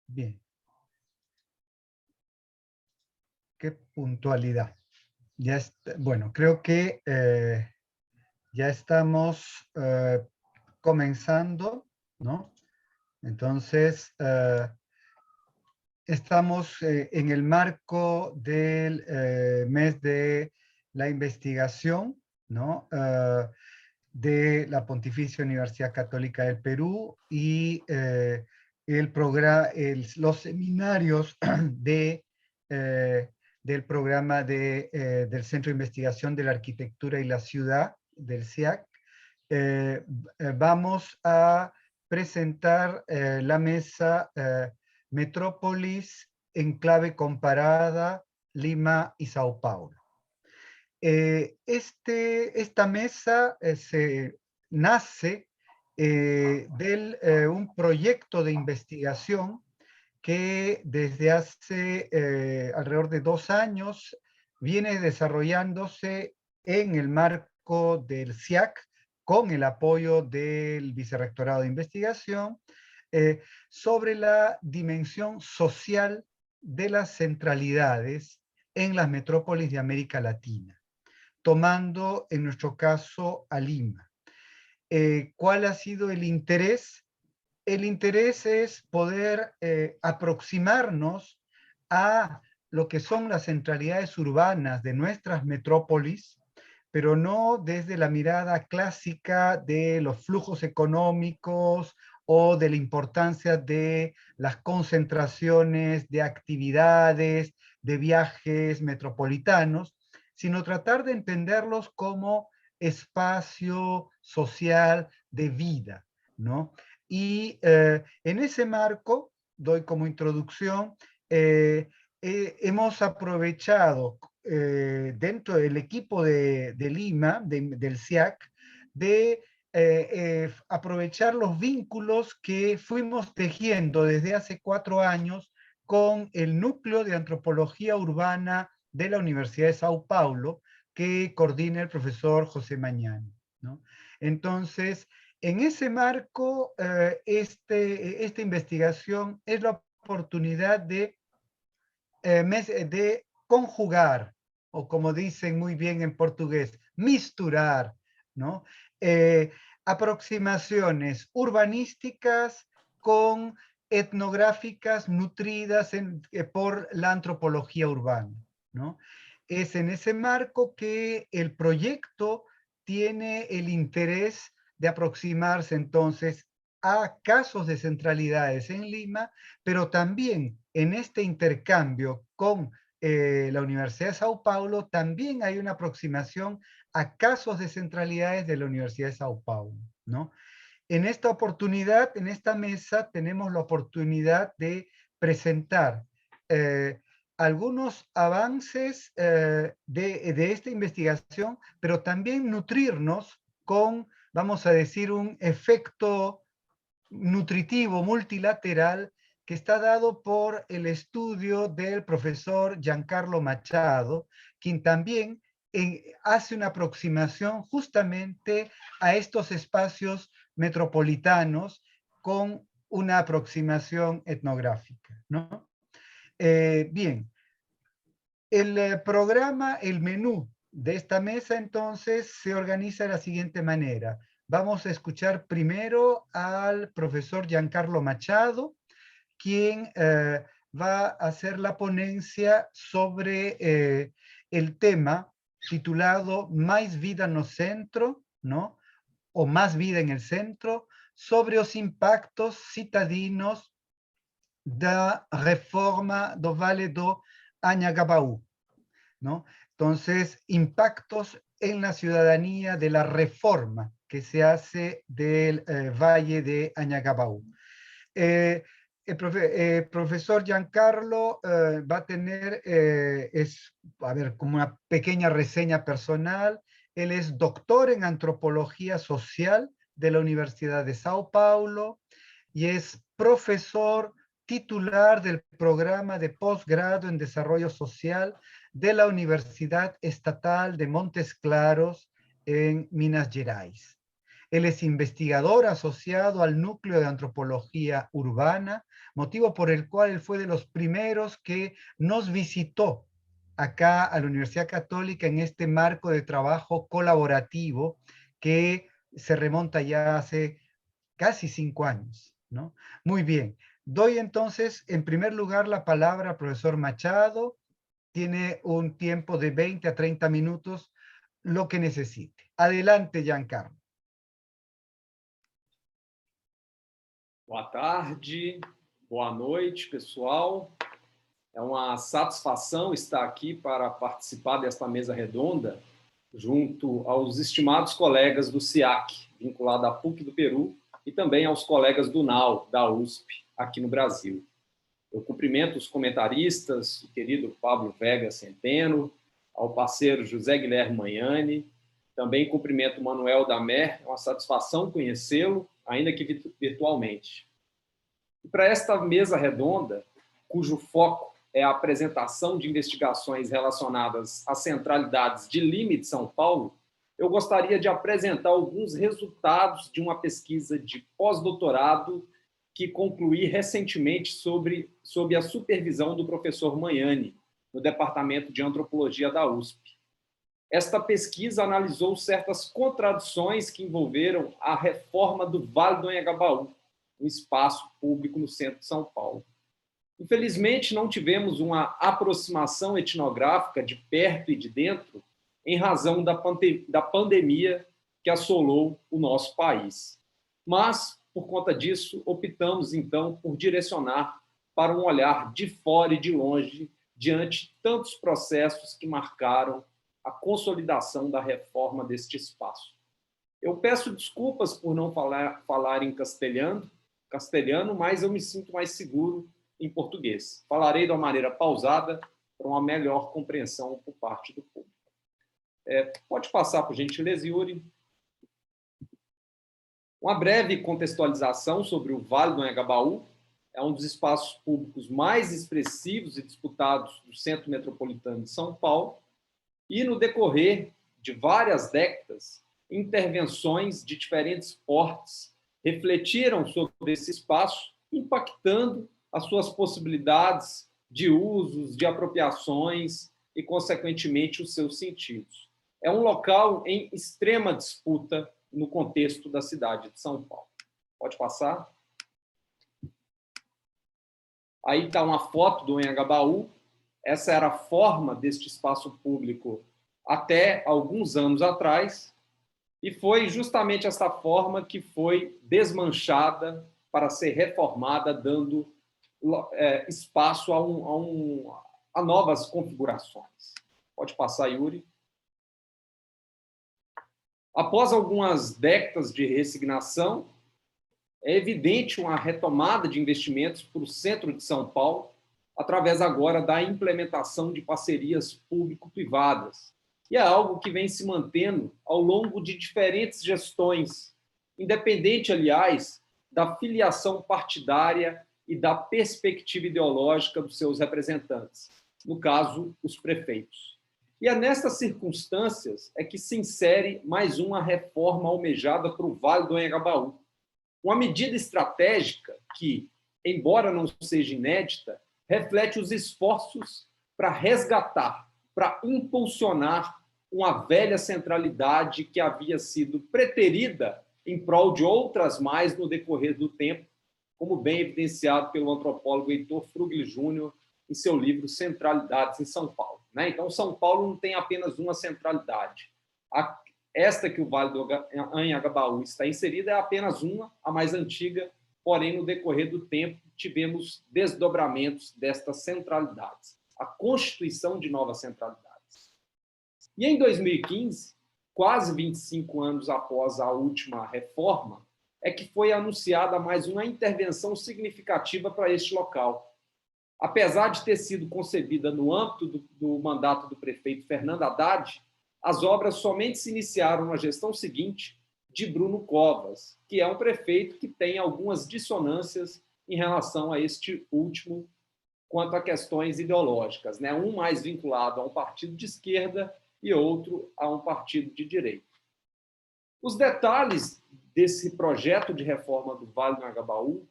Bien. Qué puntualidad. Ya está, bueno, creo que ya estamos comenzando, ¿no? Entonces, estamos en el marco del mes de la investigación, ¿no? De la Pontificia Universidad Católica del Perú y los seminarios de, del programa del Centro de Investigación de la Arquitectura y la Ciudad, del CIAC. Vamos a presentar la mesa Metrópolis en clave comparada, Lima y Sao Paulo. Esta mesa se nace de un proyecto de investigación que desde hace alrededor de 2 años viene desarrollándose en el marco del CIAC con el apoyo del Vicerrectorado de Investigación sobre la dimensión social de las centralidades en las metrópolis de América Latina, tomando en nuestro caso a Lima. ¿Cuál ha sido el interés? El interés es poder aproximarnos a lo que son las centralidades urbanas de nuestras metrópolis, pero no desde la mirada clásica de los flujos económicos o de la importancia de las concentraciones de actividades, de viajes metropolitanos, sino tratar de entenderlos como espacio social de vida, ¿no? Y en ese marco, doy como introducción, hemos aprovechado dentro del equipo de Lima, del CIAC, de aprovechar los vínculos que fuimos tejiendo desde hace 4 años con el núcleo de antropología urbana de la Universidad de Sao Paulo, que coordina el profesor José Mañani, ¿no? Entonces, en ese marco, esta investigación es la oportunidad de conjugar, o como dicen muy bien en portugués, misturar, ¿no? Aproximaciones urbanísticas con etnográficas nutridas por la antropología urbana, ¿no? Es en ese marco que el proyecto tiene el interés de aproximarse entonces a casos de centralidades en Lima, pero también en este intercambio con la Universidad de Sao Paulo, también hay una aproximación a casos de centralidades de la Universidad de Sao Paulo, ¿no? En esta oportunidad, en esta mesa, tenemos la oportunidad de presentar algunos avances de esta investigación, pero también nutrirnos con, vamos a decir, un efecto nutritivo multilateral que está dado por el estudio del profesor Giancarlo Machado, quien también hace una aproximación justamente a estos espacios metropolitanos con una aproximación etnográfica, ¿no? Bien, el programa, el menú de esta mesa entonces se organiza de la siguiente manera. Vamos a escuchar primero al profesor Giancarlo Machado, quien va a hacer la ponencia sobre el tema titulado Mais Vida no Centro, ¿no? o Más Vida en el Centro, sobre os impactos citadinos da reforma do Vale do Anhangabaú, ¿no? Entonces, impactos en la ciudadanía de la reforma que se hace del Valle de Anhangabaú. Profesor Giancarlo va a tener, a ver, como una pequeña reseña personal. Él es doctor en antropología social de la Universidad de Sao Paulo y es profesor titular del programa de posgrado en desarrollo social de la Universidad Estatal de Montes Claros en Minas Gerais. Él es investigador asociado al Núcleo de Antropología Urbana, motivo por el cual él fue de los primeros que nos visitó acá a la Universidad Católica en este marco de trabajo colaborativo que se remonta ya hace casi 5 años, ¿no? Muy bien. Doy entonces, en primer lugar, la palabra al profesor Machado. Tiene un tiempo de 20 a 30 minutos, lo que necesite. Adelante, Giancarlo. Boa tarde, boa noite, pessoal. É uma satisfação estar aqui para participar desta mesa redonda junto aos estimados colegas do SIAC, vinculado à PUC do Peru, e também aos colegas do NAU, da USP, aqui no Brasil. Eu cumprimento os comentaristas, o querido Pablo Vega Centeno, ao parceiro José Guilherme Magnani, também cumprimento o Manuel Damer, é uma satisfação conhecê-lo, ainda que virtualmente. E para esta mesa redonda, cujo foco é a apresentação de investigações relacionadas às centralidades de Lima e de São Paulo, eu gostaria de apresentar alguns resultados de uma pesquisa de pós-doutorado que concluí recentemente sob a supervisão do professor Magnani, no Departamento de Antropologia da USP. Esta pesquisa analisou certas contradições que envolveram a reforma do Vale do Anhangabaú, um espaço público no centro de São Paulo. Infelizmente, não tivemos uma aproximação etnográfica de perto e de dentro em razão da pandemia que assolou o nosso país. Mas, por conta disso, optamos, então, por direcionar para um olhar de fora e de longe diante de tantos processos que marcaram a consolidação da reforma deste espaço. Eu peço desculpas por não falar em castelhano, mas eu me sinto mais seguro em português. Falarei de uma maneira pausada para uma melhor compreensão por parte do público. Pode passar, por gentileza, Yuri. Uma breve contextualização sobre o Vale do Anhangabaú. É um dos espaços públicos mais expressivos e disputados do Centro Metropolitano de São Paulo. E, no decorrer de várias décadas, intervenções de diferentes portes refletiram sobre esse espaço, impactando as suas possibilidades de usos, de apropriações e, consequentemente, os seus sentidos. É um local em extrema disputa no contexto da cidade de São Paulo. Pode passar. Aí está uma foto do Anhangabaú. Essa era a forma deste espaço público até alguns anos atrás, e foi justamente essa forma que foi desmanchada para ser reformada, dando espaço a novas configurações. Pode passar, Yuri. Após algumas décadas de ressignação, é evidente uma retomada de investimentos para o centro de São Paulo, através agora da implementação de parcerias público-privadas. E é algo que vem se mantendo ao longo de diferentes gestões, independente, aliás, da filiação partidária e da perspectiva ideológica dos seus representantes, no caso, os prefeitos. E é nestas circunstâncias que se insere mais uma reforma almejada para o Vale do Anhangabaú. Uma medida estratégica que, embora não seja inédita, reflete os esforços para resgatar, para impulsionar uma velha centralidade que havia sido preterida em prol de outras mais no decorrer do tempo, como bem evidenciado pelo antropólogo Heitor Frugli Júnior em seu livro Centralidades em São Paulo. Então, São Paulo não tem apenas uma centralidade. Esta que o Vale do Anhangabaú está inserida é apenas uma, a mais antiga, porém, no decorrer do tempo, tivemos desdobramentos destas centralidades, a constituição de novas centralidades. E em 2015, quase 25 anos após a última reforma, é que foi anunciada mais uma intervenção significativa para este local. Apesar de ter sido concebida no âmbito do mandato do prefeito Fernando Haddad, as obras somente se iniciaram na gestão seguinte de Bruno Covas, que é um prefeito que tem algumas dissonâncias em relação a este último quanto a questões ideológicas, né? Um mais vinculado a um partido de esquerda e outro a um partido de direita. Os detalhes desse projeto de reforma do Vale do Anhangabaú,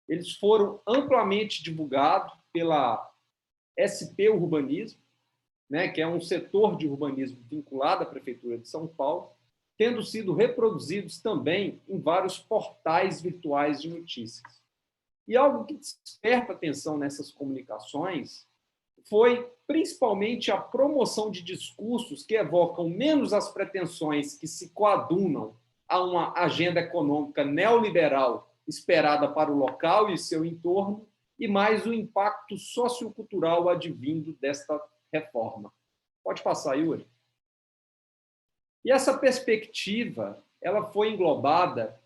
eles foram amplamente divulgados pela SP Urbanismo, né, que é um setor de urbanismo vinculado à Prefeitura de São Paulo, tendo sido reproduzidos também em vários portais virtuais de notícias. E algo que desperta atenção nessas comunicações foi principalmente a promoção de discursos que evocam menos as pretensões que se coadunam a uma agenda econômica neoliberal esperada para o local e seu entorno, e mais o impacto sociocultural advindo desta reforma. Pode passar, Yuri. E essa perspectiva, ela foi englobada,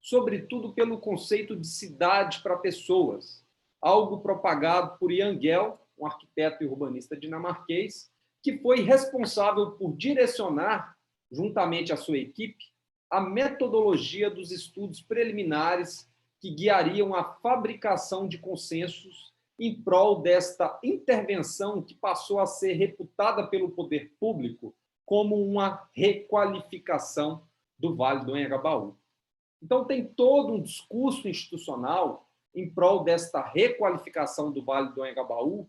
sobretudo, pelo conceito de cidade para pessoas, algo propagado por Jan Gehl, um arquiteto e urbanista dinamarquês, que foi responsável por direcionar, juntamente à sua equipe, a metodologia dos estudos preliminares que guiariam a fabricação de consensos em prol desta intervenção que passou a ser reputada pelo poder público como uma requalificação do Vale do Anhangabaú. Então, tem todo um discurso institucional em prol desta requalificação do Vale do Anhangabaú,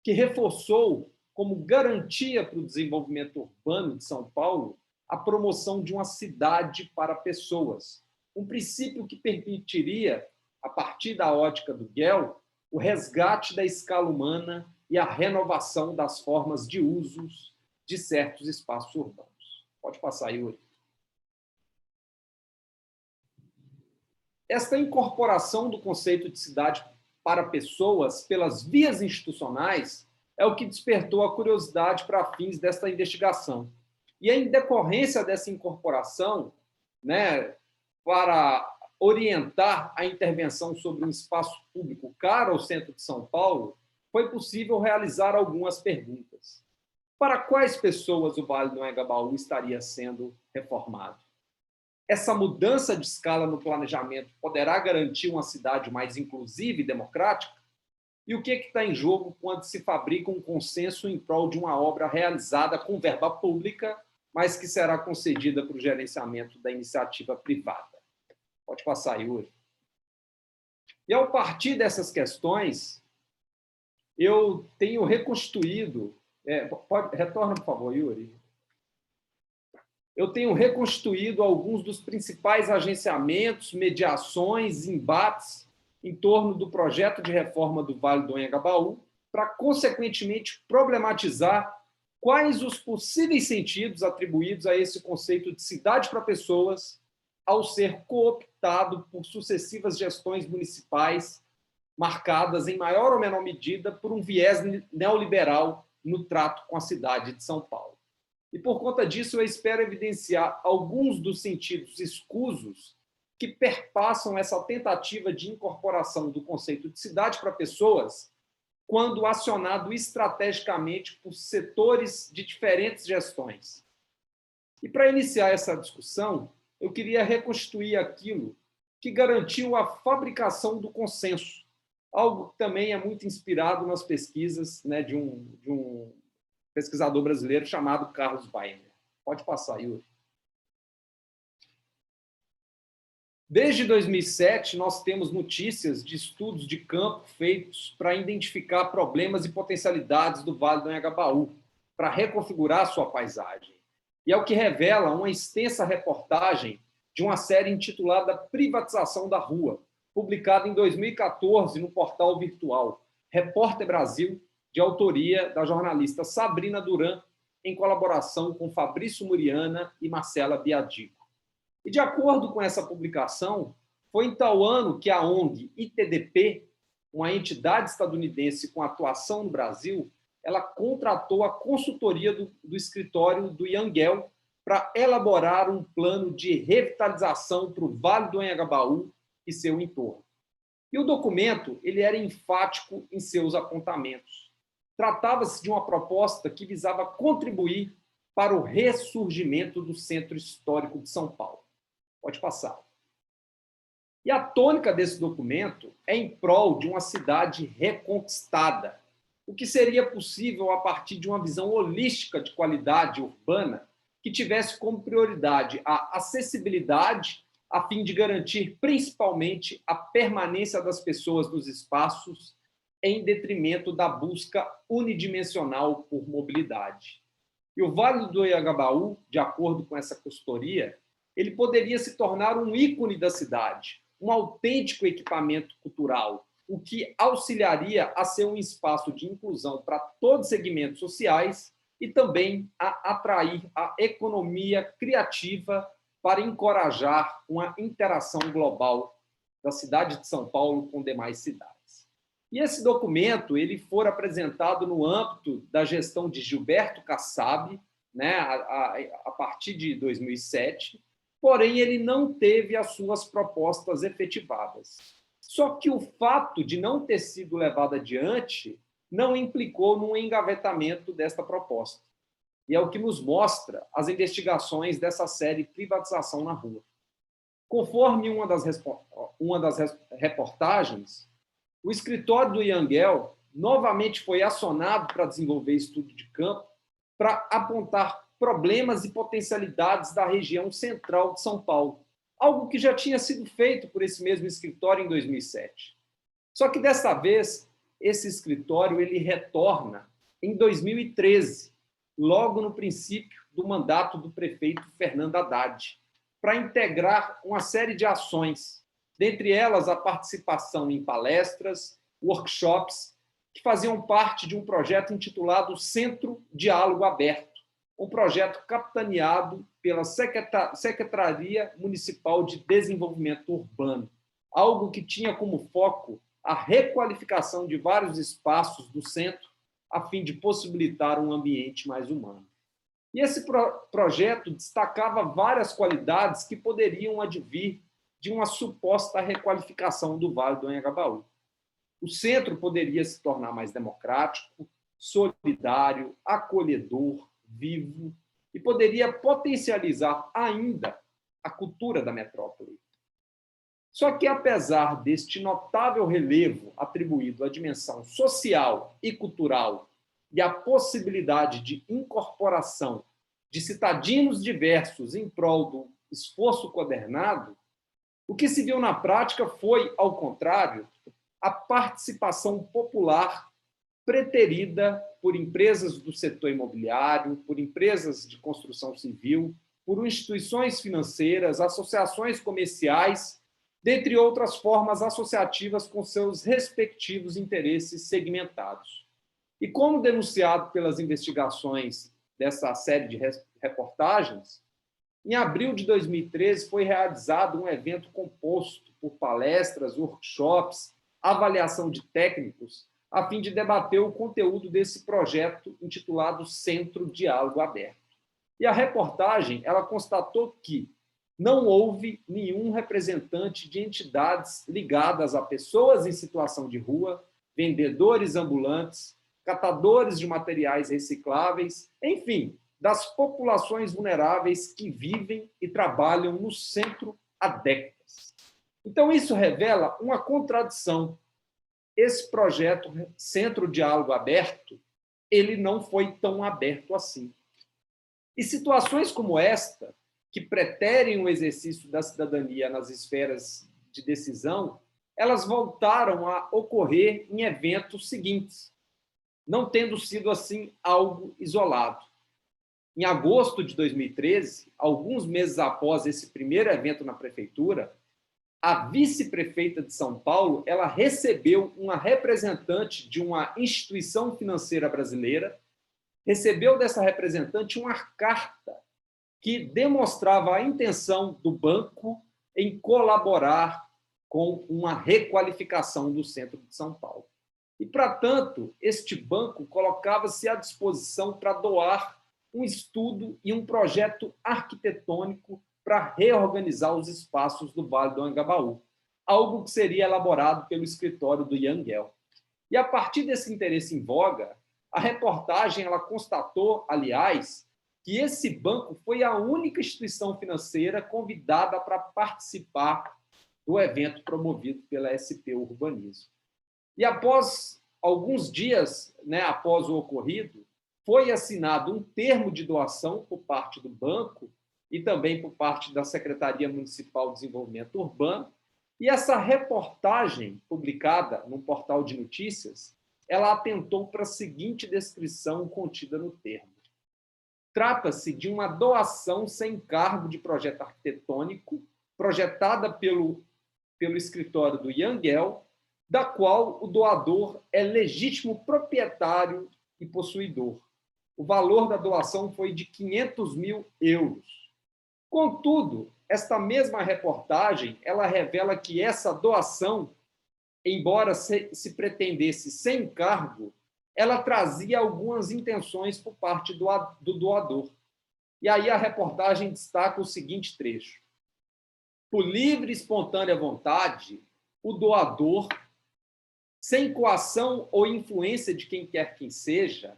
que reforçou como garantia para o desenvolvimento urbano de São Paulo a promoção de uma cidade para pessoas, um princípio que permitiria, a partir da ótica do Gehl, o resgate da escala humana e a renovação das formas de usos de certos espaços urbanos. Pode passar, Yuri. Esta incorporação do conceito de cidade para pessoas pelas vias institucionais é o que despertou a curiosidade para fins desta investigação. E em decorrência dessa incorporação, né, para orientar a intervenção sobre um espaço público caro ao centro de São Paulo, foi possível realizar algumas perguntas. Para quais pessoas o Vale do Anhangabaú estaria sendo reformado? Essa mudança de escala no planejamento poderá garantir uma cidade mais inclusiva e democrática? E o que está em jogo quando se fabrica um consenso em prol de uma obra realizada com verba pública, mas que será concedida para o gerenciamento da iniciativa privada? Pode passar, Yuri. E, ao partir dessas questões, eu tenho reconstruído... retorna, por favor, Yuri. Eu tenho reconstruído alguns dos principais agenciamentos, mediações, embates em torno do projeto de reforma do Vale do Anhangabaú, para, consequentemente, problematizar quais os possíveis sentidos atribuídos a esse conceito de cidade para pessoas ao ser cooptado por sucessivas gestões municipais marcadas, em maior ou menor medida, por um viés neoliberal no trato com a cidade de São Paulo. E, por conta disso, eu espero evidenciar alguns dos sentidos escusos que perpassam essa tentativa de incorporação do conceito de cidade para pessoas quando acionado estrategicamente por setores de diferentes gestões. E, para iniciar essa discussão, eu queria reconstruir aquilo que garantiu a fabricação do consenso, algo que também é muito inspirado nas pesquisas, né, de um pesquisador brasileiro chamado Carlos Bainer. Pode passar, Yuri. Desde 2007, nós temos notícias de estudos de campo feitos para identificar problemas e potencialidades do Vale do Anhangabaú, para reconfigurar sua paisagem. E é o que revela uma extensa reportagem de uma série intitulada Privatização da Rua, publicada em 2014 no portal virtual Repórter Brasil, de autoria da jornalista Sabrina Duran em colaboração com Fabrício Muriana e Marcela Biadico. E, de acordo com essa publicação, foi em tal ano que a ONG ITDP, uma entidade estadunidense com atuação no Brasil, ela contratou a consultoria do escritório do Yangel para elaborar um plano de revitalização para o Vale do Anhangabaú e seu entorno. E o documento ele era enfático em seus apontamentos. Tratava-se de uma proposta que visava contribuir para o ressurgimento do centro histórico de São Paulo. Pode passar. E a tônica desse documento é em prol de uma cidade reconquistada, o que seria possível a partir de uma visão holística de qualidade urbana que tivesse como prioridade a acessibilidade, a fim de garantir principalmente a permanência das pessoas nos espaços, em detrimento da busca unidimensional por mobilidade. E o Vale do Anhangabaú, de acordo com essa consultoria, ele poderia se tornar um ícone da cidade, um autêntico equipamento cultural, o que auxiliaria a ser um espaço de inclusão para todos os segmentos sociais e também a atrair a economia criativa para encorajar uma interação global da cidade de São Paulo com demais cidades. E esse documento ele foi apresentado no âmbito da gestão de Gilberto Kassab, né, a partir de 2007, porém ele não teve as suas propostas efetivadas. Só que o fato de não ter sido levado adiante não implicou num engavetamento desta proposta. E é o que nos mostra as investigações dessa série Privatização na Rua. Conforme uma das reportagens, o escritório do Yangel novamente foi acionado para desenvolver estudo de campo para apontar problemas e potencialidades da região central de São Paulo, algo que já tinha sido feito por esse mesmo escritório em 2007. Só que, desta vez, esse escritório ele retorna em 2013, logo no princípio do mandato do prefeito Fernando Haddad, para integrar uma série de ações, dentre elas a participação em palestras, workshops, que faziam parte de um projeto intitulado Centro Diálogo Aberto, um projeto capitaneado pela Secretaria Municipal de Desenvolvimento Urbano, algo que tinha como foco a requalificação de vários espaços do centro a fim de possibilitar um ambiente mais humano. E esse projeto destacava várias qualidades que poderiam advir de uma suposta requalificação do Vale do Anhangabaú. O centro poderia se tornar mais democrático, solidário, acolhedor, vivo, e poderia potencializar ainda a cultura da metrópole. Só que, apesar deste notável relevo atribuído à dimensão social e cultural e à possibilidade de incorporação de cidadãos diversos em prol do esforço coordenado, o que se viu na prática foi, ao contrário, a participação popular preterida por empresas do setor imobiliário, por empresas de construção civil, por instituições financeiras, associações comerciais, dentre outras formas associativas com seus respectivos interesses segmentados. E como denunciado pelas investigações dessa série de reportagens, em abril de 2013 foi realizado um evento composto por palestras, workshops, avaliação de técnicos, a fim de debater o conteúdo desse projeto intitulado Centro Diálogo Aberto. E a reportagem ela constatou que não houve nenhum representante de entidades ligadas a pessoas em situação de rua, vendedores ambulantes, catadores de materiais recicláveis, enfim, das populações vulneráveis que vivem e trabalham no centro há décadas. Então, isso revela uma contradição. Esse projeto Centro Diálogo Aberto, ele não foi tão aberto assim. E situações como esta, que preterem o exercício da cidadania nas esferas de decisão, elas voltaram a ocorrer em eventos seguintes, não tendo sido assim algo isolado. Em agosto de 2013, alguns meses após esse primeiro evento na prefeitura, a vice-prefeita de São Paulo ela recebeu uma representante de uma instituição financeira brasileira, recebeu dessa representante uma carta que demonstrava a intenção do banco em colaborar com uma requalificação do centro de São Paulo. E, para tanto, este banco colocava-se à disposição para doar um estudo e um projeto arquitetônico para reorganizar os espaços do Vale do Anhangabaú, algo que seria elaborado pelo escritório do Yangel. E, a partir desse interesse em voga, a reportagem ela constatou, aliás, que esse banco foi a única instituição financeira convidada para participar do evento promovido pela SP Urbanismo. E após alguns dias, após o ocorrido, foi assinado um termo de doação por parte do banco e também por parte da Secretaria Municipal de Desenvolvimento Urbano. E essa reportagem, publicada num portal de notícias, ela atentou para a seguinte descrição contida no termo. Trata-se de uma doação sem encargo de projeto arquitetônico, projetada pelo escritório do Yangel, da qual o doador é legítimo proprietário e possuidor. O valor da doação foi de 500 mil euros. Contudo, esta mesma reportagem ela revela que essa doação, embora se pretendesse sem encargo, ela trazia algumas intenções por parte do doador. E aí a reportagem destaca o seguinte trecho. Por livre e espontânea vontade, o doador, sem coação ou influência de quem quer que seja,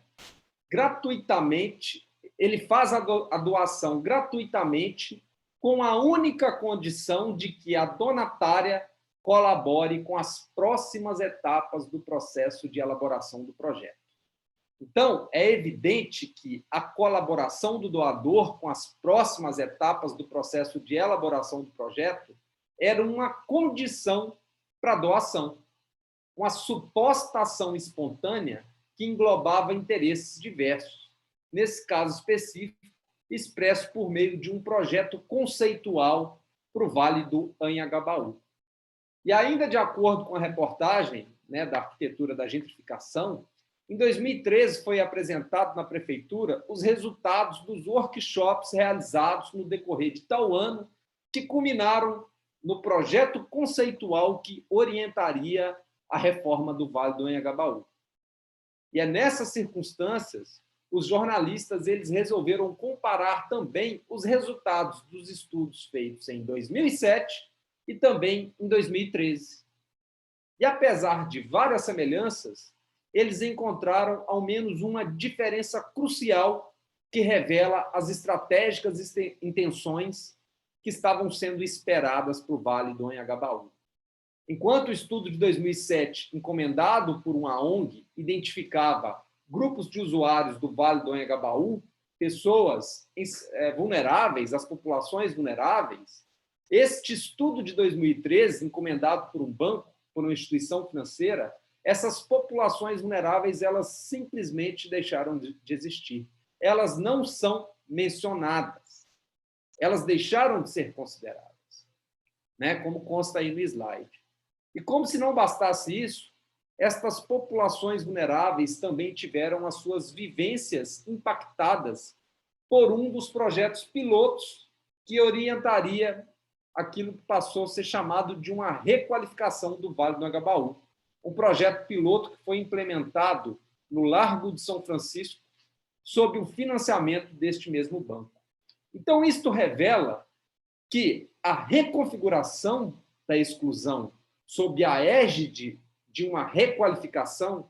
gratuitamente, ele faz a doação gratuitamente com a única condição de que a donatária colabore com as próximas etapas do processo de elaboração do projeto. Então, é evidente que a colaboração do doador com as próximas etapas do processo de elaboração do projeto era uma condição para a doação, uma suposta ação espontânea que englobava interesses diversos, nesse caso específico, expresso por meio de um projeto conceitual para o Vale do Anhangabaú. E ainda de acordo com a reportagem da arquitetura da gentrificação, em 2013 foi apresentado na prefeitura os resultados dos workshops realizados no decorrer de tal ano, que culminaram no projeto conceitual que orientaria a reforma do Vale do Anhangabaú. E é nessas circunstâncias, os jornalistas eles resolveram comparar também os resultados dos estudos feitos em 2007 e também em 2013. E, apesar de várias semelhanças, eles encontraram ao menos uma diferença crucial que revela as estratégicas intenções que estavam sendo esperadas para o Vale do Anhangabaú. Enquanto o estudo de 2007, encomendado por uma ONG, identificava grupos de usuários do Vale do Anhangabaú, pessoas vulneráveis, as populações vulneráveis, este estudo de 2013, encomendado por um banco, por uma instituição financeira, essas populações vulneráveis elas simplesmente deixaram de existir. Elas não são mencionadas. Elas deixaram de ser consideradas, como consta aí no slide. E como se não bastasse isso, estas populações vulneráveis também tiveram as suas vivências impactadas por um dos projetos pilotos que orientaria aquilo que passou a ser chamado de uma requalificação do Vale do Anhangabaú. Um projeto piloto que foi implementado no Largo de São Francisco sob o financiamento deste mesmo banco. Então, isto revela que a reconfiguração da exclusão sob a égide de uma requalificação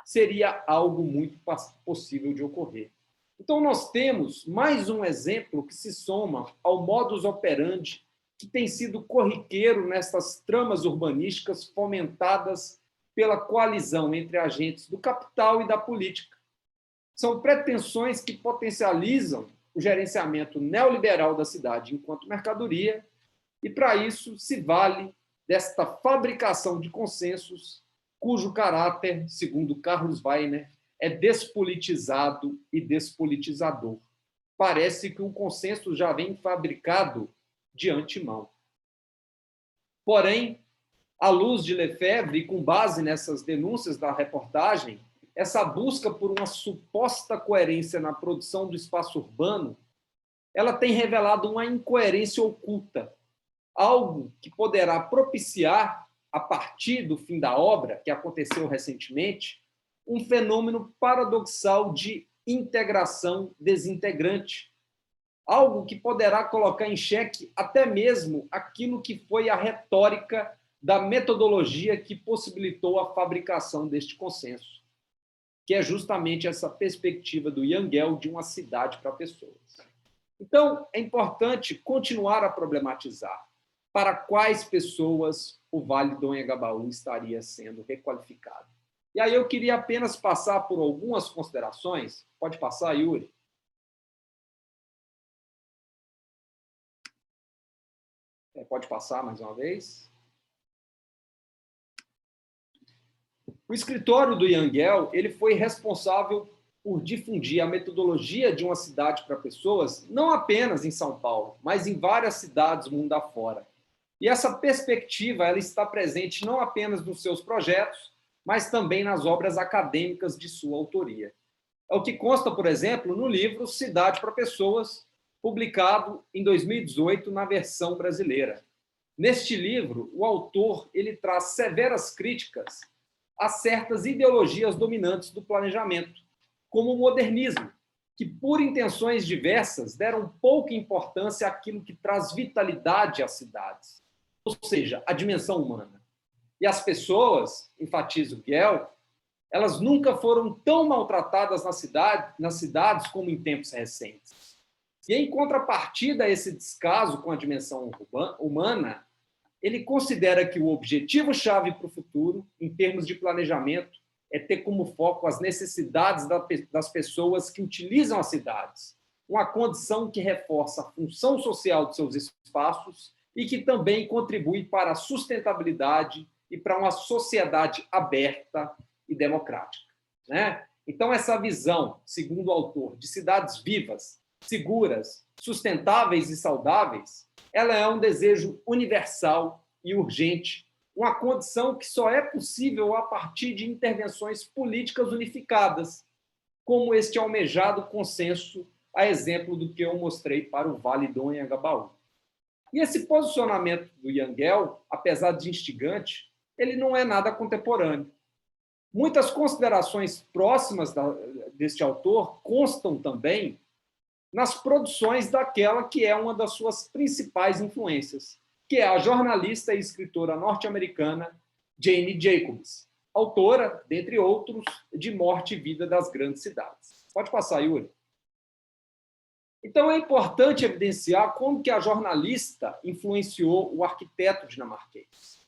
seria algo muito possível de ocorrer. Então, nós temos mais um exemplo que se soma ao modus operandi que tem sido corriqueiro nessas tramas urbanísticas fomentadas pela coalizão entre agentes do capital e da política. São pretensões que potencializam o gerenciamento neoliberal da cidade enquanto mercadoria e, para isso, se vale desta fabricação de consensos cujo caráter, segundo Carlos Weiner, é despolitizado e despolitizador. Parece que um consenso já vem fabricado de antemão. Porém, à luz de Lefebvre, e com base nessas denúncias da reportagem, essa busca por uma suposta coerência na produção do espaço urbano, ela tem revelado uma incoerência oculta, algo que poderá propiciar, a partir do fim da obra, que aconteceu recentemente, um fenômeno paradoxal de integração desintegrante, algo que poderá colocar em xeque até mesmo aquilo que foi a retórica da metodologia que possibilitou a fabricação deste consenso, que é justamente essa perspectiva do Yangel de uma cidade para pessoas. Então, é importante continuar a problematizar para quais pessoas o Vale do Anhangabaú estaria sendo requalificado. E aí eu queria apenas passar por algumas considerações. Pode passar, Yuri? Pode passar mais uma vez. O escritório do Yangel, ele foi responsável por difundir a metodologia de uma cidade para pessoas, não apenas em São Paulo, mas em várias cidades mundo afora. E essa perspectiva ela está presente não apenas nos seus projetos, mas também nas obras acadêmicas de sua autoria. É o que consta, por exemplo, no livro Cidade para Pessoas, publicado em 2018 na versão brasileira. Neste livro, o autor ele traz severas críticas a certas ideologias dominantes do planejamento, como o modernismo, que, por intenções diversas, deram pouca importância àquilo que traz vitalidade às cidades, ou seja, a dimensão humana. E as pessoas, enfatiza o Gell, elas nunca foram tão maltratadas nas cidades como em tempos recentes. E, em contrapartida a esse descaso com a dimensão humana, ele considera que o objetivo-chave para o futuro, em termos de planejamento, é ter como foco as necessidades das pessoas que utilizam as cidades, uma condição que reforça a função social de seus espaços e que também contribui para a sustentabilidade e para uma sociedade aberta e democrática, né? Então, essa visão, segundo o autor, de cidades vivas, seguras, sustentáveis e saudáveis, ela é um desejo universal e urgente, uma condição que só é possível a partir de intervenções políticas unificadas, como este almejado consenso, a exemplo do que eu mostrei para o Vale do Anhangabaú. E esse posicionamento do Yangel, apesar de instigante, ele não é nada contemporâneo. Muitas considerações próximas deste autor constam também nas produções daquela que é uma das suas principais influências, que é a jornalista e escritora norte-americana Jane Jacobs, autora, dentre outros, de Morte e Vida das Grandes Cidades. Pode passar, Yuri. Então, é importante evidenciar como que a jornalista influenciou o arquiteto dinamarquês.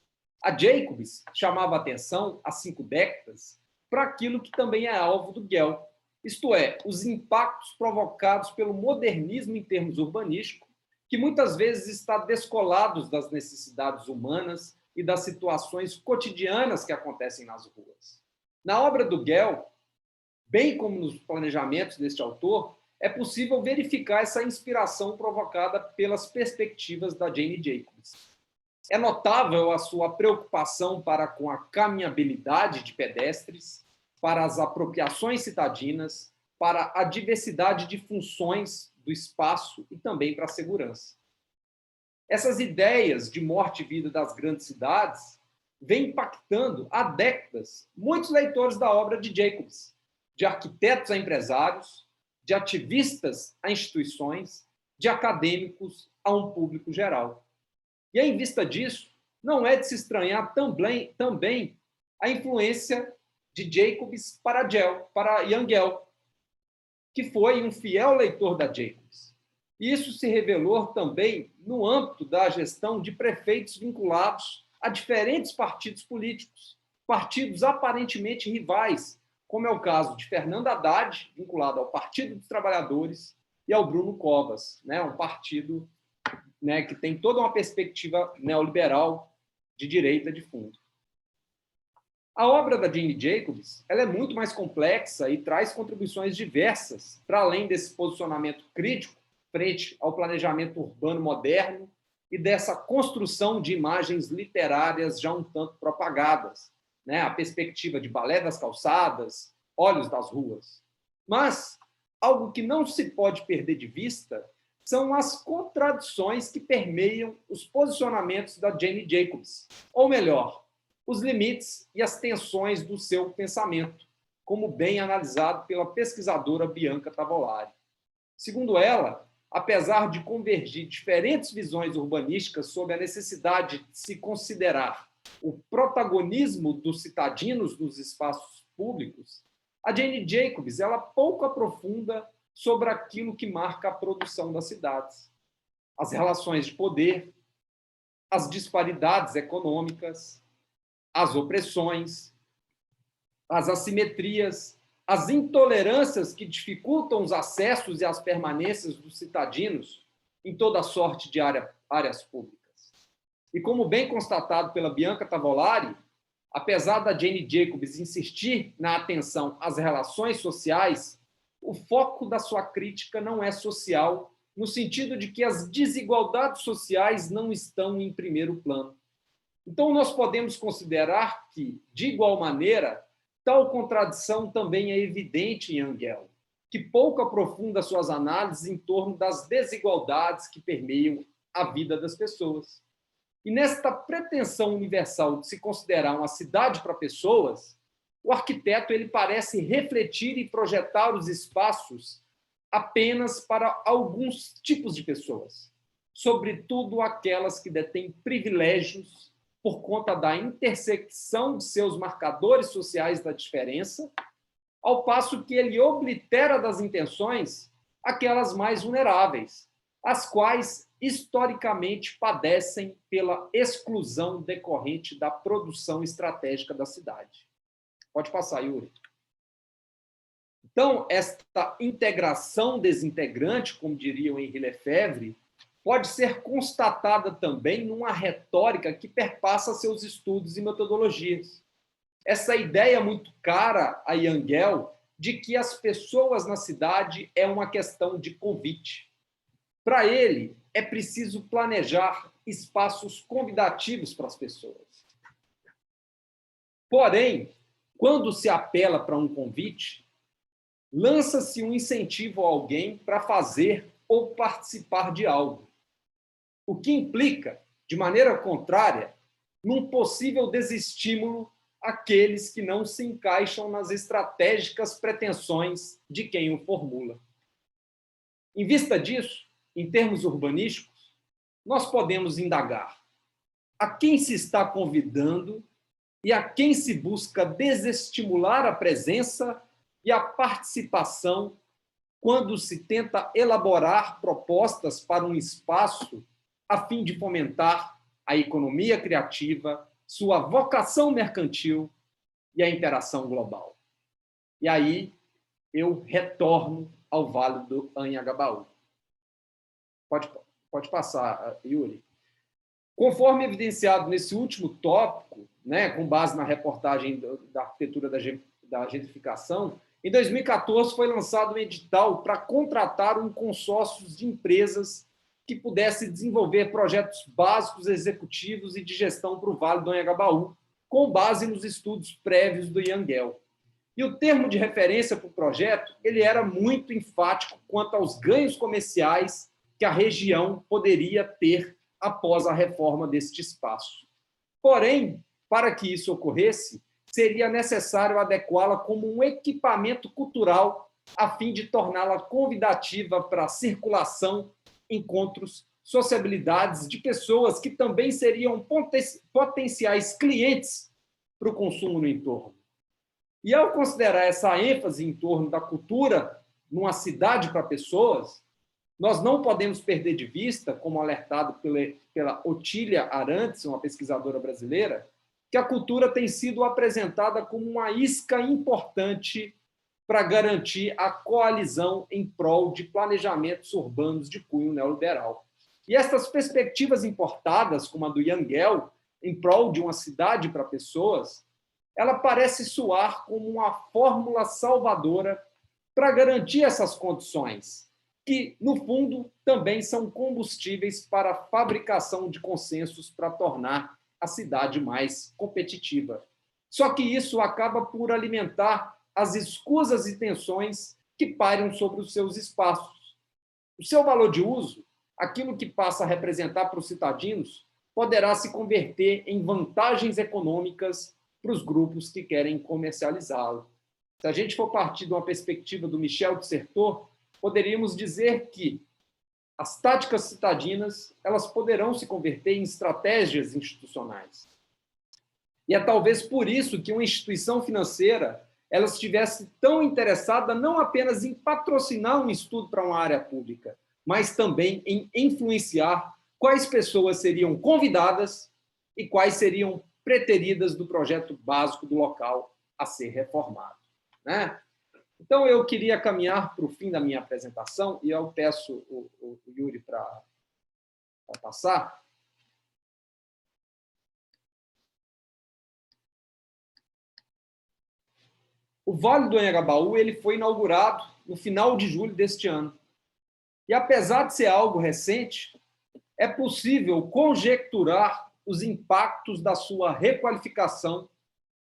A Jacobs chamava atenção, há 5 décadas, para aquilo que também é alvo do Gell, isto é, os impactos provocados pelo modernismo em termos urbanísticos, que muitas vezes está descolados das necessidades humanas e das situações cotidianas que acontecem nas ruas. Na obra do Gell, bem como nos planejamentos deste autor, é possível verificar essa inspiração provocada pelas perspectivas da Jane Jacobs. É notável a sua preocupação para com a caminhabilidade de pedestres, para as apropriações citadinas, para a diversidade de funções do espaço e também para a segurança. Essas ideias de morte e vida das grandes cidades vêm impactando há décadas muitos leitores da obra de Jacobs, de arquitetos a empresários, de ativistas a instituições, de acadêmicos a um público geral. E, em vista disso, não é de se estranhar também a influência de Jacobs para Yangel, que foi um fiel leitor da Jacobs. Isso se revelou também no âmbito da gestão de prefeitos vinculados a diferentes partidos políticos, partidos aparentemente rivais, como é o caso de Fernando Haddad, vinculado ao Partido dos Trabalhadores, e ao Bruno Covas, né, um partido, né, que tem toda uma perspectiva neoliberal de direita de fundo. A obra da Jane Jacobs ela é muito mais complexa e traz contribuições diversas, para além desse posicionamento crítico frente ao planejamento urbano moderno e dessa construção de imagens literárias já um tanto propagadas, né? A perspectiva de Balé das Calçadas, olhos das ruas. Mas algo que não se pode perder de vista são as contradições que permeiam os posicionamentos da Jane Jacobs, ou melhor, os limites e as tensões do seu pensamento, como bem analisado pela pesquisadora Bianca Tavolari. Segundo ela, apesar de convergir diferentes visões urbanísticas sobre a necessidade de se considerar o protagonismo dos citadinos nos espaços públicos, a Jane Jacobs ela pouco aprofunda sobre aquilo que marca a produção das cidades, as relações de poder, as disparidades econômicas, as opressões, as assimetrias, as intolerâncias que dificultam os acessos e as permanências dos citadinos em toda sorte de áreas públicas. E como bem constatado pela Bianca Tavolari, apesar da Jane Jacobs insistir na atenção às relações sociais, o foco da sua crítica não é social, no sentido de que as desigualdades sociais não estão em primeiro plano. Então, nós podemos considerar que, de igual maneira, tal contradição também é evidente em Engel, que pouco aprofunda suas análises em torno das desigualdades que permeiam a vida das pessoas. E nesta pretensão universal de se considerar uma cidade para pessoas, o arquiteto ele parece refletir e projetar os espaços apenas para alguns tipos de pessoas, sobretudo aquelas que detêm privilégios por conta da intersecção de seus marcadores sociais da diferença, ao passo que ele oblitera das intenções aquelas mais vulneráveis, as quais historicamente padecem pela exclusão decorrente da produção estratégica da cidade. Pode passar, Yuri. Então, esta integração desintegrante, como diria o Henri Lefebvre, pode ser constatada também numa retórica que perpassa seus estudos e metodologias. Essa ideia muito cara a Engel de que as pessoas na cidade é uma questão de convite. Para ele, é preciso planejar espaços convidativos para as pessoas. Porém, quando se apela para um convite, lança-se um incentivo a alguém para fazer ou participar de algo, o que implica, de maneira contrária, num possível desestímulo àqueles que não se encaixam nas estratégicas pretensões de quem o formula. Em vista disso, em termos urbanísticos, nós podemos indagar a quem se está convidando e a quem se busca desestimular a presença e a participação quando se tenta elaborar propostas para um espaço a fim de fomentar a economia criativa, sua vocação mercantil e a interação global. E aí eu retorno ao Vale do Anhangabaú. Pode passar, Yuri. Conforme evidenciado nesse último tópico, né, com base na reportagem da arquitetura da gentrificação, em 2014 foi lançado um edital para contratar um consórcio de empresas que pudesse desenvolver projetos básicos, executivos e de gestão para o Vale do Anhangabaú, com base nos estudos prévios do Engel. E o termo de referência para o projeto ele era muito enfático quanto aos ganhos comerciais que a região poderia ter após a reforma deste espaço. Porém, para que isso ocorresse, seria necessário adequá-la como um equipamento cultural a fim de torná-la convidativa para a circulação, encontros, sociabilidades de pessoas que também seriam potenciais clientes para o consumo no entorno. E ao considerar essa ênfase em torno da cultura numa cidade para pessoas, nós não podemos perder de vista, como alertado pela Otília Arantes, uma pesquisadora brasileira, que a cultura tem sido apresentada como uma isca importante para garantir a coalizão em prol de planejamentos urbanos de cunho neoliberal. E essas perspectivas importadas, como a do Engel, em prol de uma cidade para pessoas, ela parece soar como uma fórmula salvadora para garantir essas condições, que, no fundo, também são combustíveis para a fabricação de consensos para tornar a cidade mais competitiva. Só que isso acaba por alimentar as escusas e tensões que pairam sobre os seus espaços. O seu valor de uso, aquilo que passa a representar para os citadinos, poderá se converter em vantagens econômicas para os grupos que querem comercializá-lo. Se a gente for partir de uma perspectiva do Michel Dissertor, poderíamos dizer que as táticas citadinas, elas poderão se converter em estratégias institucionais. E é talvez por isso que uma instituição financeira ela estivesse tão interessada não apenas em patrocinar um estudo para uma área pública, mas também em influenciar quais pessoas seriam convidadas e quais seriam preteridas do projeto básico do local a ser reformado, né? Então, eu queria caminhar para o fim da minha apresentação, e eu peço o Yuri para passar. O Vale do Anhangabaú ele foi inaugurado no final de julho deste ano. E, apesar de ser algo recente, é possível conjecturar os impactos da sua requalificação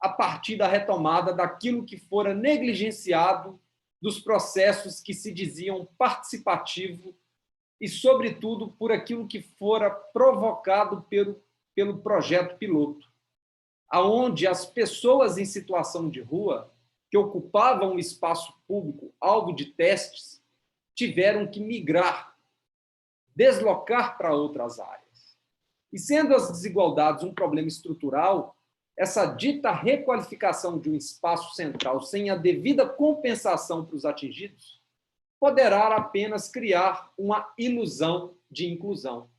a partir da retomada daquilo que fora negligenciado dos processos que se diziam participativo e, sobretudo, por aquilo que fora provocado pelo projeto piloto, aonde as pessoas em situação de rua que ocupavam o espaço público alvo de testes tiveram que migrar, deslocar para outras áreas. E sendo as desigualdades um problema estrutural, essa dita requalificação de um espaço central sem a devida compensação para os atingidos poderá apenas criar uma ilusão de inclusão.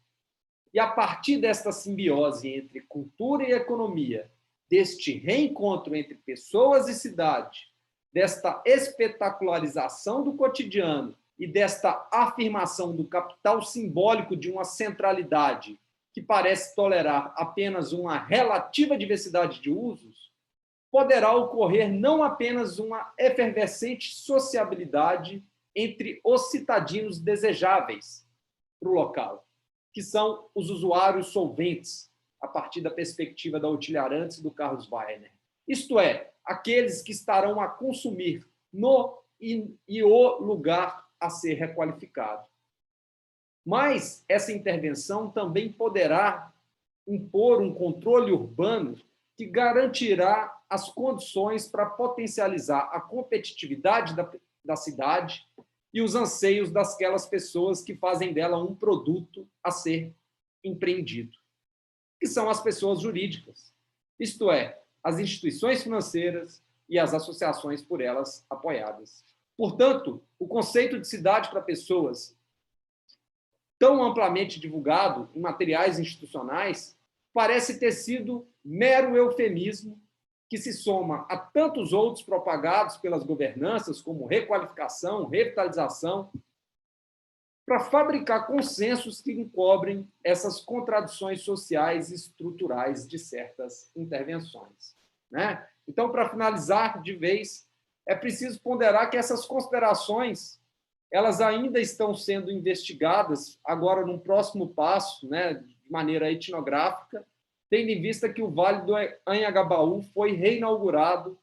E a partir desta simbiose entre cultura e economia, deste reencontro entre pessoas e cidade, desta espetacularização do cotidiano e desta afirmação do capital simbólico de uma centralidade que parece tolerar apenas uma relativa diversidade de usos, poderá ocorrer não apenas uma efervescente sociabilidade entre os citadinos desejáveis para o local, que são os usuários solventes, a partir da perspectiva da Otília Arantes e do Carlos Weiner. Isto é, aqueles que estarão a consumir no e o lugar a ser requalificado. Mas essa intervenção também poderá impor um controle urbano que garantirá as condições para potencializar a competitividade da cidade e os anseios daquelas pessoas que fazem dela um produto a ser empreendido, que são as pessoas jurídicas, isto é, as instituições financeiras e as associações por elas apoiadas. Portanto, o conceito de cidade para pessoas, tão amplamente divulgado em materiais institucionais, parece ter sido mero eufemismo que se soma a tantos outros propagados pelas governanças, como requalificação, revitalização, para fabricar consensos que encobrem essas contradições sociais e estruturais de certas intervenções, né? Então, para finalizar de vez, é preciso ponderar que essas considerações elas ainda estão sendo investigadas agora num próximo passo, né, de maneira etnográfica, tendo em vista que o Vale do Anhangabaú foi reinaugurado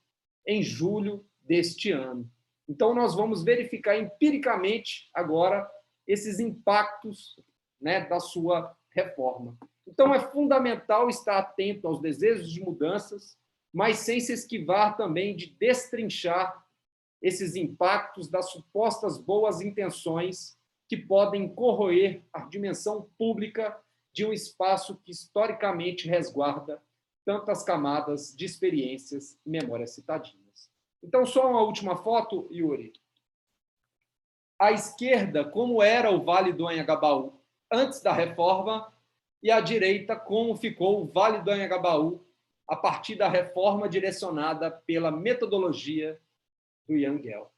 em julho deste ano. Então, nós vamos verificar empiricamente agora esses impactos, né, da sua reforma. Então, é fundamental estar atento aos desejos de mudanças, mas sem se esquivar também de destrinchar esses impactos das supostas boas intenções que podem corroer a dimensão pública de um espaço que historicamente resguarda tantas camadas de experiências e memórias citadinas. Então, só uma última foto, Yuri. À esquerda, como era o Vale do Anhangabaú antes da reforma, e à direita, como ficou o Vale do Anhangabaú a partir da reforma direcionada pela metodologia do Jan Gehl.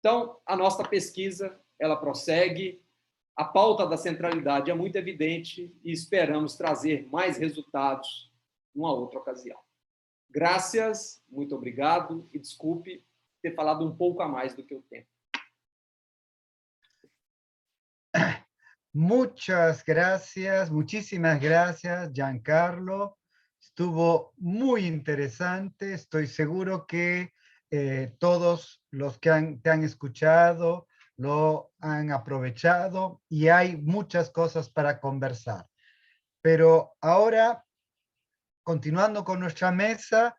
Então, a nossa pesquisa ela prossegue, a pauta da centralidade é muito evidente e esperamos trazer mais resultados numa outra ocasião. Graças, muito obrigado e desculpe ter falado um pouco a mais do que o tempo. Muchas gracias, muchísimas gracias, Giancarlo. Estuvo muy interesante. Estoy seguro que todos los que te han escuchado lo han aprovechado y hay muchas cosas para conversar. Pero ahora, continuando con nuestra mesa,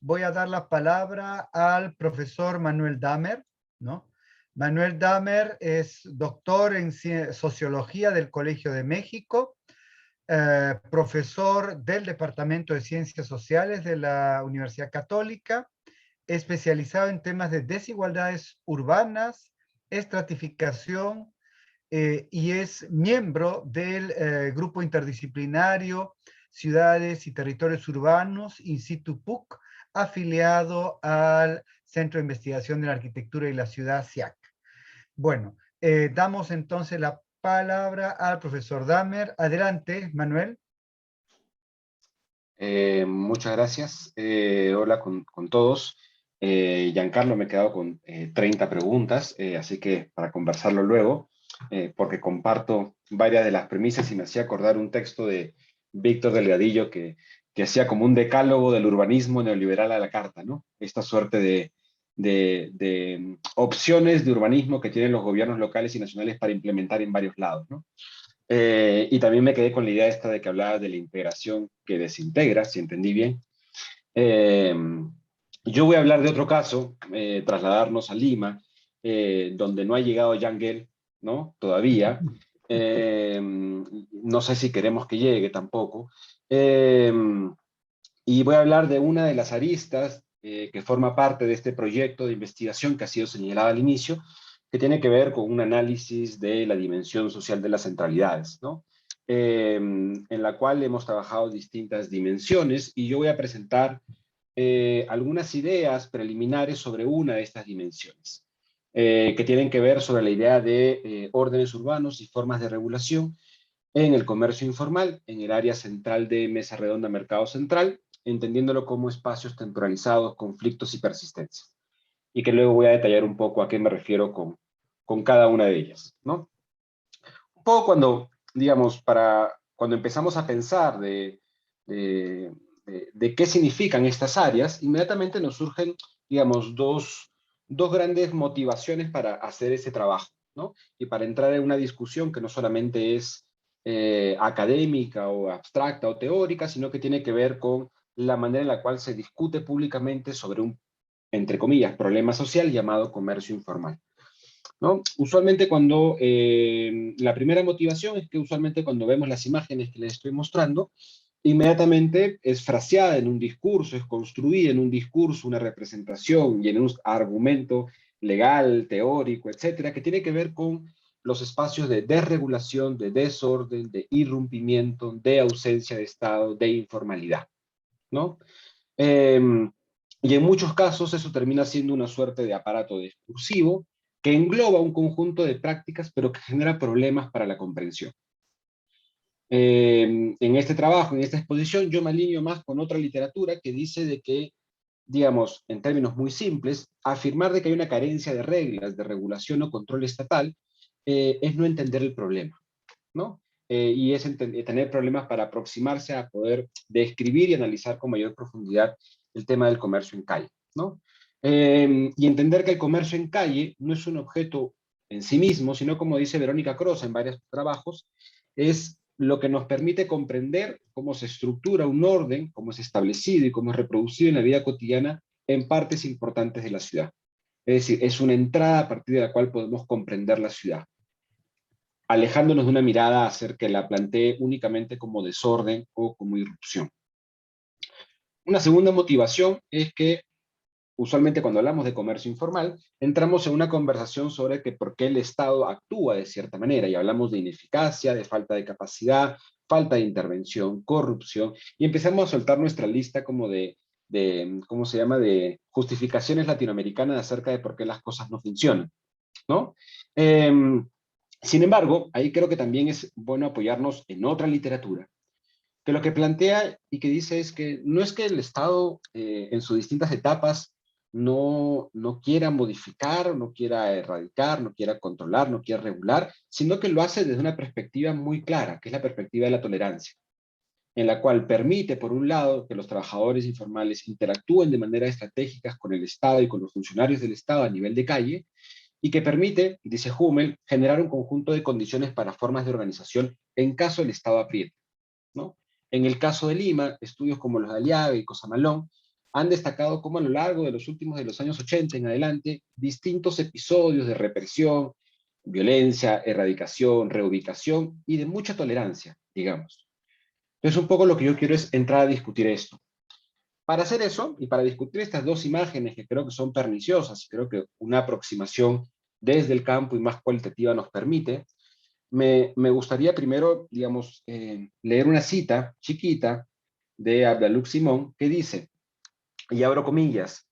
voy a dar la palabra al profesor Manuel Damer, ¿no? Manuel Damer es doctor en Sociología del Colegio de México, profesor del Departamento de Ciencias Sociales de la Universidad Católica, especializado en temas de desigualdades urbanas, estratificación, y es miembro del grupo interdisciplinario Ciudades y Territorios Urbanos, In situ PUC, afiliado al Centro de Investigación de la Arquitectura y la Ciudad, CIAC. Bueno, damos entonces la palabra al profesor Damer. Adelante, Manuel. Muchas gracias. Hola con todos. Giancarlo, me he quedado con 30 preguntas, así que para conversarlo luego, porque comparto varias de las premisas y me hacía acordar un texto de Víctor Delgadillo que hacía como un decálogo del urbanismo neoliberal a la carta, ¿no? Esta suerte de opciones de urbanismo que tienen los gobiernos locales y nacionales para implementar en varios lados, ¿no? Y también me quedé con la idea esta de que hablaba de la integración que desintegra, si entendí bien. Eh, yo voy a hablar de otro caso, trasladarnos a Lima, donde no ha llegado Yangel, ¿no? Todavía. No sé si queremos que llegue tampoco. Eh, y voy a hablar de una de las aristas que forma parte de este proyecto de investigación que ha sido señalada al inicio, que tiene que ver con un análisis de la dimensión social de las centralidades, ¿no? En la cual hemos trabajado distintas dimensiones y yo voy a presentar algunas ideas preliminares sobre una de estas dimensiones, que tienen que ver sobre la idea de órdenes urbanos y formas de regulación en el comercio informal, en el área central de Mesa Redonda Mercado Central, entendiéndolo como espacios temporalizados, conflictos y persistencia. Y que luego voy a detallar un poco a qué me refiero con cada una de ellas, ¿no? Un poco cuando, digamos, cuando empezamos a pensar de qué significan estas áreas, inmediatamente nos surgen, digamos, dos grandes motivaciones para hacer ese trabajo, ¿no? Y para entrar en una discusión que no solamente es académica o abstracta o teórica, sino que tiene que ver con la manera en la cual se discute públicamente sobre un, entre comillas, problema social llamado comercio informal, ¿no? Usualmente cuando, la primera motivación es que usualmente cuando vemos las imágenes que les estoy mostrando, inmediatamente es fraseada en un discurso, es construida en un discurso, una representación y en un argumento legal, teórico, etcétera, que tiene que ver con los espacios de desregulación, de desorden, de irrumpimiento, de ausencia de Estado, de informalidad, ¿no? Y en muchos casos eso termina siendo una suerte de aparato discursivo que engloba un conjunto de prácticas, pero que genera problemas para la comprensión. En este trabajo, en esta exposición, yo me alineo más con otra literatura que dice de que, digamos, en términos muy simples, afirmar de que hay una carencia de reglas, de regulación o control estatal, es no entender el problema, ¿no? Y es tener problemas para aproximarse a poder describir y analizar con mayor profundidad el tema del comercio en calle, ¿no? Y entender que el comercio en calle no es un objeto en sí mismo, sino como dice Verónica Crosa en varios trabajos, es lo que nos permite comprender cómo se estructura un orden, cómo es establecido y cómo es reproducido en la vida cotidiana en partes importantes de la ciudad. Es decir, es una entrada a partir de la cual podemos comprender la ciudad, alejándonos de una mirada acerca que la plantee únicamente como desorden o como irrupción. Una segunda motivación es que usualmente cuando hablamos de comercio informal, entramos en una conversación sobre que por qué el Estado actúa de cierta manera y hablamos de ineficacia, de falta de capacidad, falta de intervención, corrupción, y empezamos a soltar nuestra lista como de ¿cómo se llama?, de justificaciones latinoamericanas acerca de por qué las cosas no funcionan, ¿no? Sin embargo, ahí creo que también es bueno apoyarnos en otra literatura, que lo que plantea y que dice es que no es que el Estado en sus distintas etapas no quiera modificar, no quiera erradicar, no quiera controlar, no quiera regular, sino que lo hace desde una perspectiva muy clara, que es la perspectiva de la tolerancia. en la cual permite, por un lado, que los trabajadores informales interactúen de manera estratégica con el Estado y con los funcionarios del Estado a nivel de calle, y que permite, dice Hummel, generar un conjunto de condiciones para formas de organización en caso el Estado apriete, ¿no? En el caso de Lima, estudios como los de Aliaga y Cosamalón han destacado cómo a lo largo de los últimos de los años 80 en adelante, distintos episodios de represión, violencia, erradicación, reubicación y de mucha tolerancia, digamos. Entonces, un poco lo que yo quiero es entrar a discutir esto. Para hacer eso, y para discutir estas dos imágenes que creo que son perniciosas, y creo que una aproximación desde el campo y más cualitativa nos permite, me gustaría primero, digamos, leer una cita chiquita de Abdalouk Simón que dice, y abro comillas,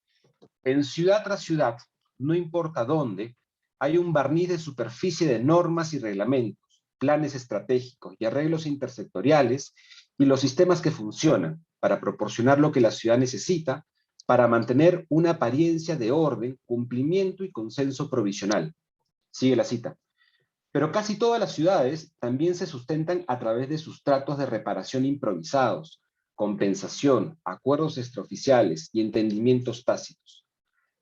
en ciudad tras ciudad, no importa dónde, hay un barniz de superficie de normas y reglamentos, planes estratégicos y arreglos intersectoriales y los sistemas que funcionan para proporcionar lo que la ciudad necesita para mantener una apariencia de orden, cumplimiento y consenso provisional. Sigue la cita. Pero casi todas las ciudades también se sustentan a través de sustratos de reparación improvisados, compensación, acuerdos extraoficiales y entendimientos tácitos.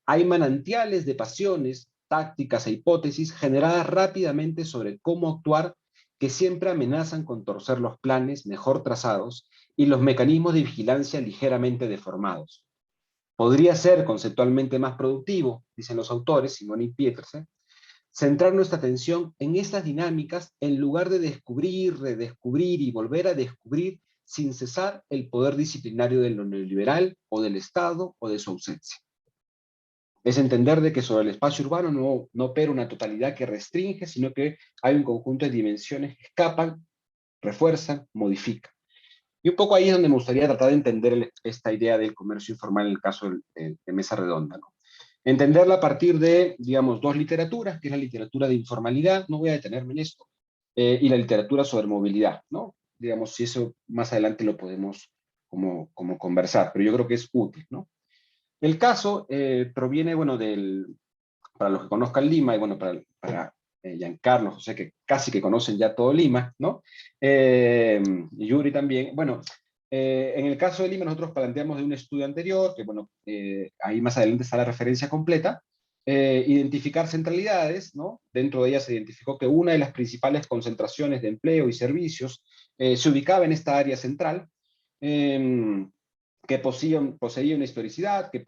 Hay manantiales de pasiones, tácticas e hipótesis generadas rápidamente sobre cómo actuar que siempre amenazan con torcer los planes mejor trazados y los mecanismos de vigilancia ligeramente deformados. Podría ser conceptualmente más productivo, dicen los autores, Simón y Pieterse, centrar nuestra atención en estas dinámicas en lugar de descubrir, redescubrir y volver a descubrir sin cesar el poder disciplinario del neoliberal o del Estado o de su ausencia. Es entender de que sobre el espacio urbano no opera una totalidad que restringe, sino que hay un conjunto de dimensiones que escapan, refuerzan, modifican. Y un poco ahí es donde me gustaría tratar de entender esta idea del comercio informal en el caso de Mesa Redonda, ¿no? Entenderla a partir de, digamos, dos literaturas, que es la literatura de informalidad, no voy a detenerme en esto, y la literatura sobre movilidad, ¿no? Digamos, si eso más adelante lo podemos como conversar, pero yo creo que es útil, ¿no? El caso proviene, bueno, para los que conozcan Lima, y bueno, para Giancarlo, José, que casi que conocen ya todo Lima, ¿no? Y Yuri también. Bueno, en el caso de Lima nosotros planteamos de un estudio anterior, que bueno, ahí más adelante está la referencia completa, identificar centralidades, ¿no? Dentro de ellas se identificó que una de las principales concentraciones de empleo y servicios se ubicaba en esta área central, que poseía una historicidad, que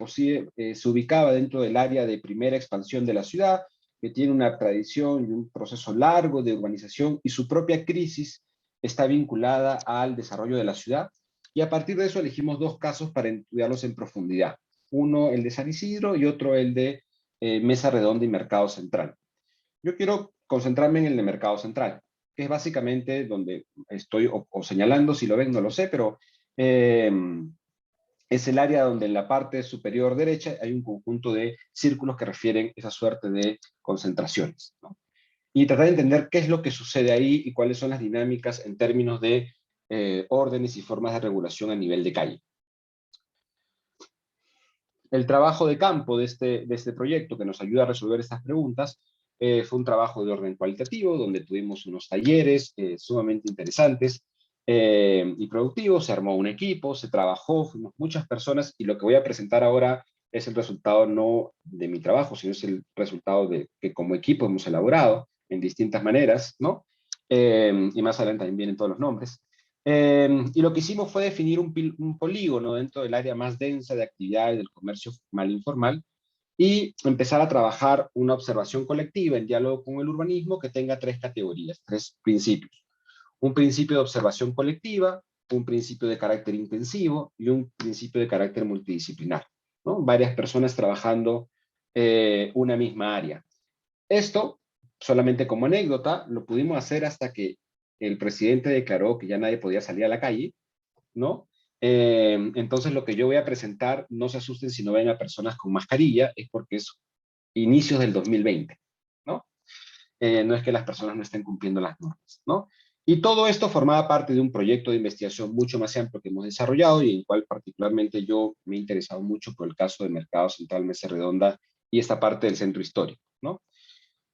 se ubicaba dentro del área de primera expansión de la ciudad, que tiene una tradición y un proceso largo de urbanización y su propia crisis está vinculada al desarrollo de la ciudad. Y a partir de eso elegimos dos casos para estudiarlos en profundidad. Uno el de San Isidro y otro el de Mesa Redonda y Mercado Central. Yo quiero concentrarme en el de Mercado Central, que es básicamente donde estoy o señalando, si lo ven no lo sé, pero es el área donde en la parte superior derecha hay un conjunto de círculos que refieren esa suerte de concentraciones, ¿no? Y tratar de entender qué es lo que sucede ahí y cuáles son las dinámicas en términos de órdenes y formas de regulación a nivel de calle. El trabajo de campo de este proyecto que nos ayuda a resolver estas preguntas fue un trabajo de orden cualitativo, donde tuvimos unos talleres sumamente interesantes y productivos, se armó un equipo, se trabajó, fuimos muchas personas, y lo que voy a presentar ahora es el resultado no de mi trabajo, sino es el resultado de que como equipo hemos elaborado en distintas maneras, ¿no? Y más adelante también vienen todos los nombres. Y lo que hicimos fue definir un polígono dentro del área más densa de actividades del comercio formal e informal, y empezar a trabajar una observación colectiva en diálogo con el urbanismo que tenga tres categorías, tres principios. Un principio de observación colectiva, un principio de carácter intensivo y un principio de carácter multidisciplinar, ¿no? Varias personas trabajando una misma área. Esto, solamente como anécdota, lo pudimos hacer hasta que el presidente declaró que ya nadie podía salir a la calle, ¿no? Entonces lo que yo voy a presentar, no se asusten si no ven a personas con mascarilla, es porque es inicios del 2020, ¿no? No es que las personas no estén cumpliendo las normas, ¿no? Y todo esto formaba parte de un proyecto de investigación mucho más amplio que hemos desarrollado y en el cual particularmente yo me he interesado mucho por el caso de Mercado Central, Mesa Redonda y esta parte del centro histórico, ¿no?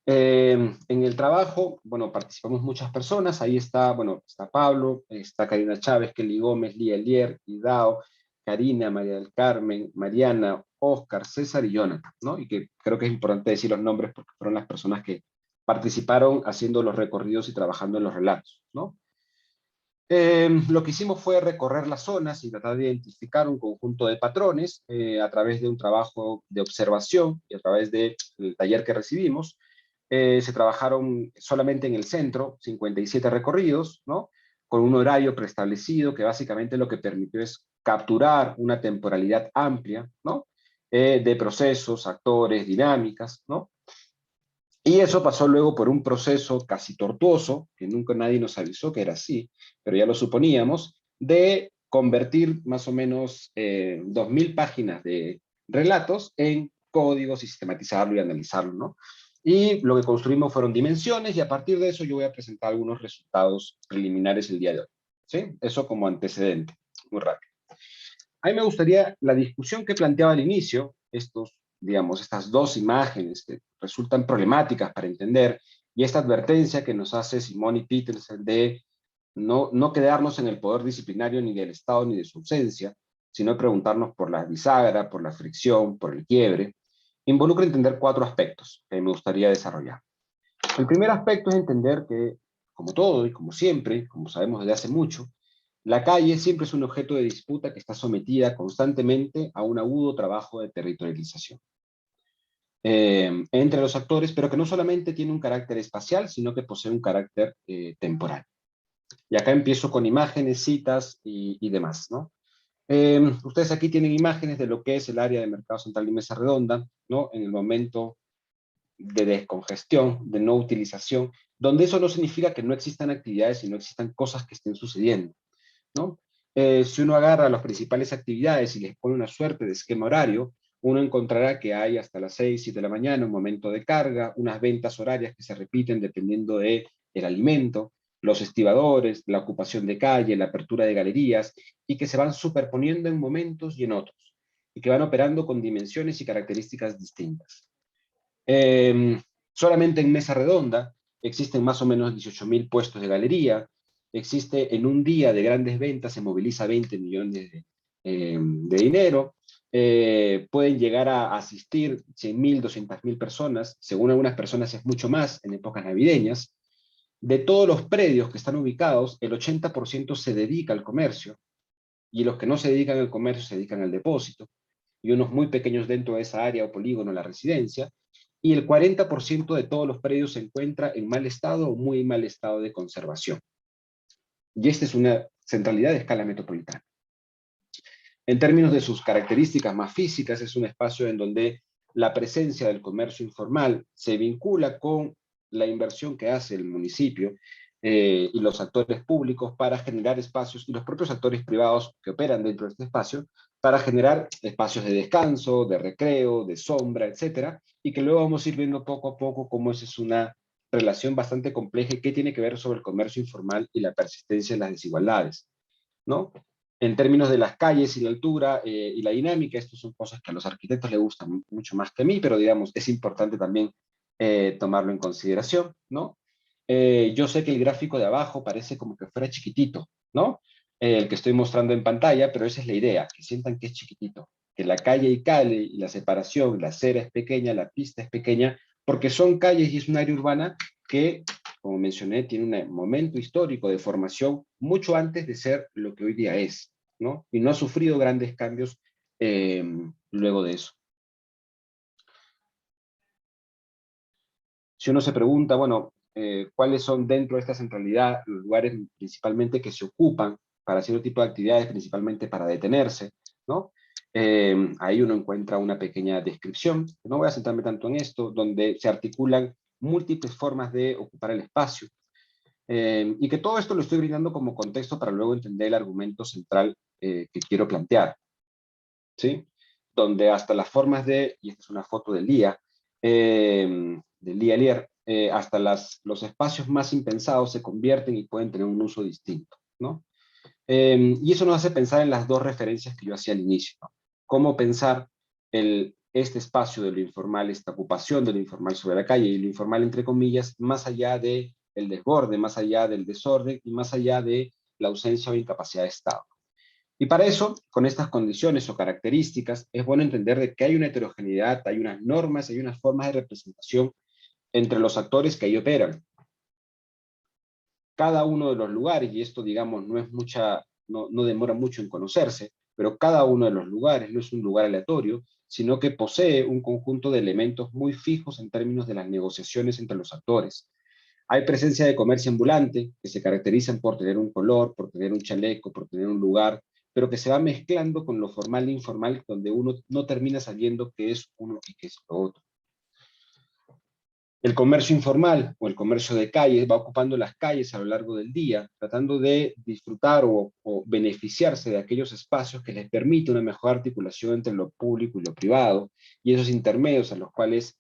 En el trabajo, bueno, participamos muchas personas. Ahí está, bueno, está Pablo, está Karina Chávez, Kelly Gómez, Lía Elier, Idao, Karina, María del Carmen, Mariana, Oscar, César y Jonathan, ¿no? Y que creo que es importante decir los nombres porque fueron las personas que participaron haciendo los recorridos y trabajando en los relatos, ¿no? Lo que hicimos fue recorrer las zonas y tratar de identificar un conjunto de patrones a través de un trabajo de observación y a través del taller que recibimos. Se trabajaron solamente en el centro, 57 recorridos, ¿no? Con un horario preestablecido que básicamente lo que permitió es capturar una temporalidad amplia, ¿no? De procesos, actores, dinámicas, ¿no? Y eso pasó luego por un proceso casi tortuoso, que nunca nadie nos avisó que era así, pero ya lo suponíamos, de convertir más o menos 2000 páginas de relatos en códigos y sistematizarlo y analizarlo, ¿no? Y lo que construimos fueron dimensiones y a partir de eso yo voy a presentar algunos resultados preliminares el día de hoy, ¿sí? Eso como antecedente, muy rápido. A mí me gustaría la discusión que planteaba al inicio, digamos, estas dos imágenes que resultan problemáticas para entender, y esta advertencia que nos hace Simone Petersen de no quedarnos en el poder disciplinario ni del Estado ni de su ausencia, sino preguntarnos por la bisagra, por la fricción, por el quiebre, involucra entender 4 aspectos que me gustaría desarrollar. El primer aspecto es entender que, como todo y como siempre, como sabemos desde hace mucho, la calle siempre es un objeto de disputa que está sometida constantemente a un agudo trabajo de territorialización entre los actores, pero que no solamente tiene un carácter espacial, sino que posee un carácter temporal. Y acá empiezo con imágenes, citas y demás, ¿no? Ustedes aquí tienen imágenes de lo que es el área de Mercado Central y Mesa Redonda, ¿no? En el momento de descongestión, de no utilización, donde eso no significa que no existan actividades y no existan cosas que estén sucediendo, ¿no? Si uno agarra las principales actividades y les pone una suerte de esquema horario, uno encontrará que hay hasta las 6, 7 de la mañana un momento de carga, unas ventas horarias que se repiten dependiendo del alimento, los estibadores, la ocupación de calle, la apertura de galerías, y que se van superponiendo en momentos y en otros, y que van operando con dimensiones y características distintas. Solamente en Mesa Redonda existen más o menos 18.000 puestos de galería, existe en un día de grandes ventas, se moviliza 20 millones de dinero, pueden llegar a asistir 100.000, 200.000 personas, según algunas personas es mucho más en épocas navideñas. De todos los predios que están ubicados, el 80% se dedica al comercio, y los que no se dedican al comercio se dedican al depósito, y unos muy pequeños dentro de esa área o polígono, la residencia, y el 40% de todos los predios se encuentra en mal estado o muy mal estado de conservación. Y esta es una centralidad de escala metropolitana. En términos de sus características más físicas, es un espacio en donde la presencia del comercio informal se vincula con la inversión que hace el municipio y los actores públicos para generar espacios, y los propios actores privados que operan dentro de este espacio, para generar espacios de descanso, de recreo, de sombra, etcétera, y que luego vamos a ir viendo poco a poco cómo esa es una relación bastante compleja y qué tiene que ver sobre el comercio informal y la persistencia de las desigualdades, ¿no? En términos de las calles y la altura y la dinámica, estas son cosas que a los arquitectos les gustan mucho más que a mí, pero digamos, es importante también tomarlo en consideración, ¿no? Yo sé que el gráfico de abajo parece como que fuera chiquitito, ¿no? El que estoy mostrando en pantalla, pero esa es la idea, que sientan que es chiquitito, que la calle y calle y la separación, la acera es pequeña, la pista es pequeña, porque son calles y es un área urbana que, como mencioné, tiene un momento histórico de formación mucho antes de ser lo que hoy día es, ¿no? Y no ha sufrido grandes cambios luego de eso. Si uno se pregunta, bueno, cuáles son dentro de esta centralidad los lugares principalmente que se ocupan para cierto tipo de actividades, principalmente para detenerse, ¿no? Ahí uno encuentra una pequeña descripción, no voy a centrarme tanto en esto, donde se articulan múltiples formas de ocupar el espacio, y que todo esto lo estoy brindando como contexto para luego entender el argumento central que quiero plantear, ¿sí? Donde hasta las formas de, y esta es una foto de Lía Elier, hasta los espacios más impensados se convierten y pueden tener un uso distinto, ¿no? Y eso nos hace pensar en las dos referencias que yo hacía al inicio, ¿no? Cómo pensar este espacio de lo informal, esta ocupación de lo informal sobre la calle, y lo informal entre comillas, más allá del desborde, más allá del desorden y más allá de la ausencia o incapacidad de Estado. Y para eso, con estas condiciones o características, es bueno entender de que hay una heterogeneidad, hay unas normas, hay unas formas de representación entre los actores que ahí operan. Cada uno de los lugares, y esto digamos no demora mucho en conocerse, pero cada uno de los lugares no es un lugar aleatorio, sino que posee un conjunto de elementos muy fijos en términos de las negociaciones entre los actores. Hay presencia de comercio ambulante, que se caracterizan por tener un color, por tener un chaleco, por tener un lugar, pero que se va mezclando con lo formal e informal, donde uno no termina sabiendo qué es uno y qué es lo otro. El comercio informal o el comercio de calle va ocupando las calles a lo largo del día, tratando de disfrutar o beneficiarse de aquellos espacios que les permite una mejor articulación entre lo público y lo privado, y esos intermedios a los cuales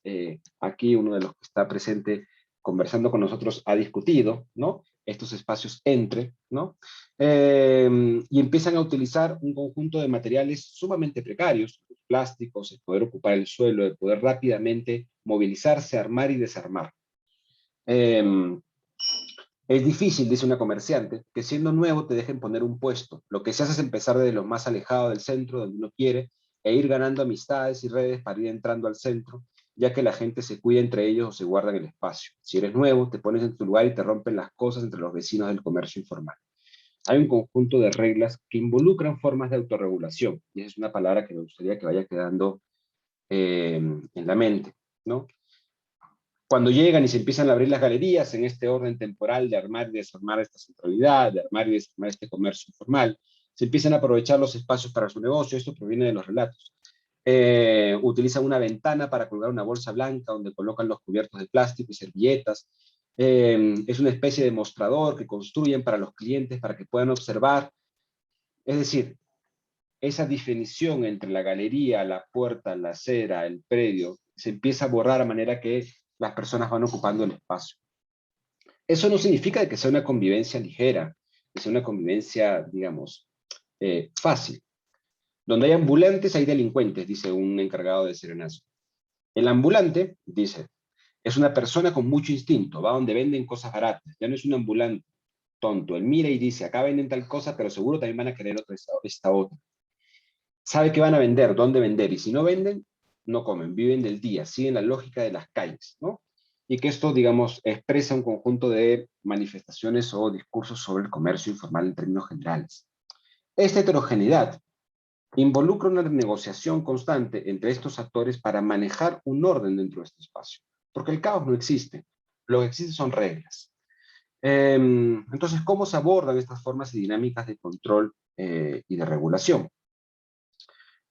aquí uno de los que está presente conversando con nosotros ha discutido, ¿no? Estos espacios entre, ¿no? Y empiezan a utilizar un conjunto de materiales sumamente precarios, plásticos, el poder ocupar el suelo, el poder rápidamente movilizarse, armar y desarmar. Es difícil, dice una comerciante, que siendo nuevo te dejen poner un puesto. Lo que se hace es empezar desde lo más alejado del centro, donde uno quiere, e ir ganando amistades y redes para ir entrando al centro, ya que la gente se cuida entre ellos o se guardan el espacio. Si eres nuevo, te pones en tu lugar y te rompen las cosas entre los vecinos del comercio informal. Hay un conjunto de reglas que involucran formas de autorregulación, y esa es una palabra que me gustaría que vaya quedando en la mente, ¿no? Cuando llegan y se empiezan a abrir las galerías en este orden temporal de armar y desarmar esta centralidad, de armar y desarmar este comercio informal, se empiezan a aprovechar los espacios para su negocio. Esto proviene de los relatos. Utilizan una ventana para colgar una bolsa blanca donde colocan los cubiertos de plástico y servilletas. Es una especie de mostrador que construyen para los clientes para que puedan observar. Es decir, esa definición entre la galería, la puerta, la acera, el predio, se empieza a borrar a manera que las personas van ocupando el espacio. Eso no significa que sea una convivencia ligera, que sea una convivencia, digamos, fácil. Donde hay ambulantes hay delincuentes, dice un encargado de serenazo. El ambulante, dice, es una persona con mucho instinto, va donde venden cosas baratas, ya no es un ambulante tonto. Él mira y dice, acá venden tal cosa, pero seguro también van a querer esta otra. Sabe qué van a vender, dónde vender, y si no venden, no comen, viven del día, siguen la lógica de las calles, ¿no? Y que esto, digamos, expresa un conjunto de manifestaciones o discursos sobre el comercio informal en términos generales. Esta heterogeneidad involucra una negociación constante entre estos actores para manejar un orden dentro de este espacio, porque el caos no existe, lo que existe son reglas. Entonces, ¿cómo se abordan estas formas y dinámicas de control y de regulación?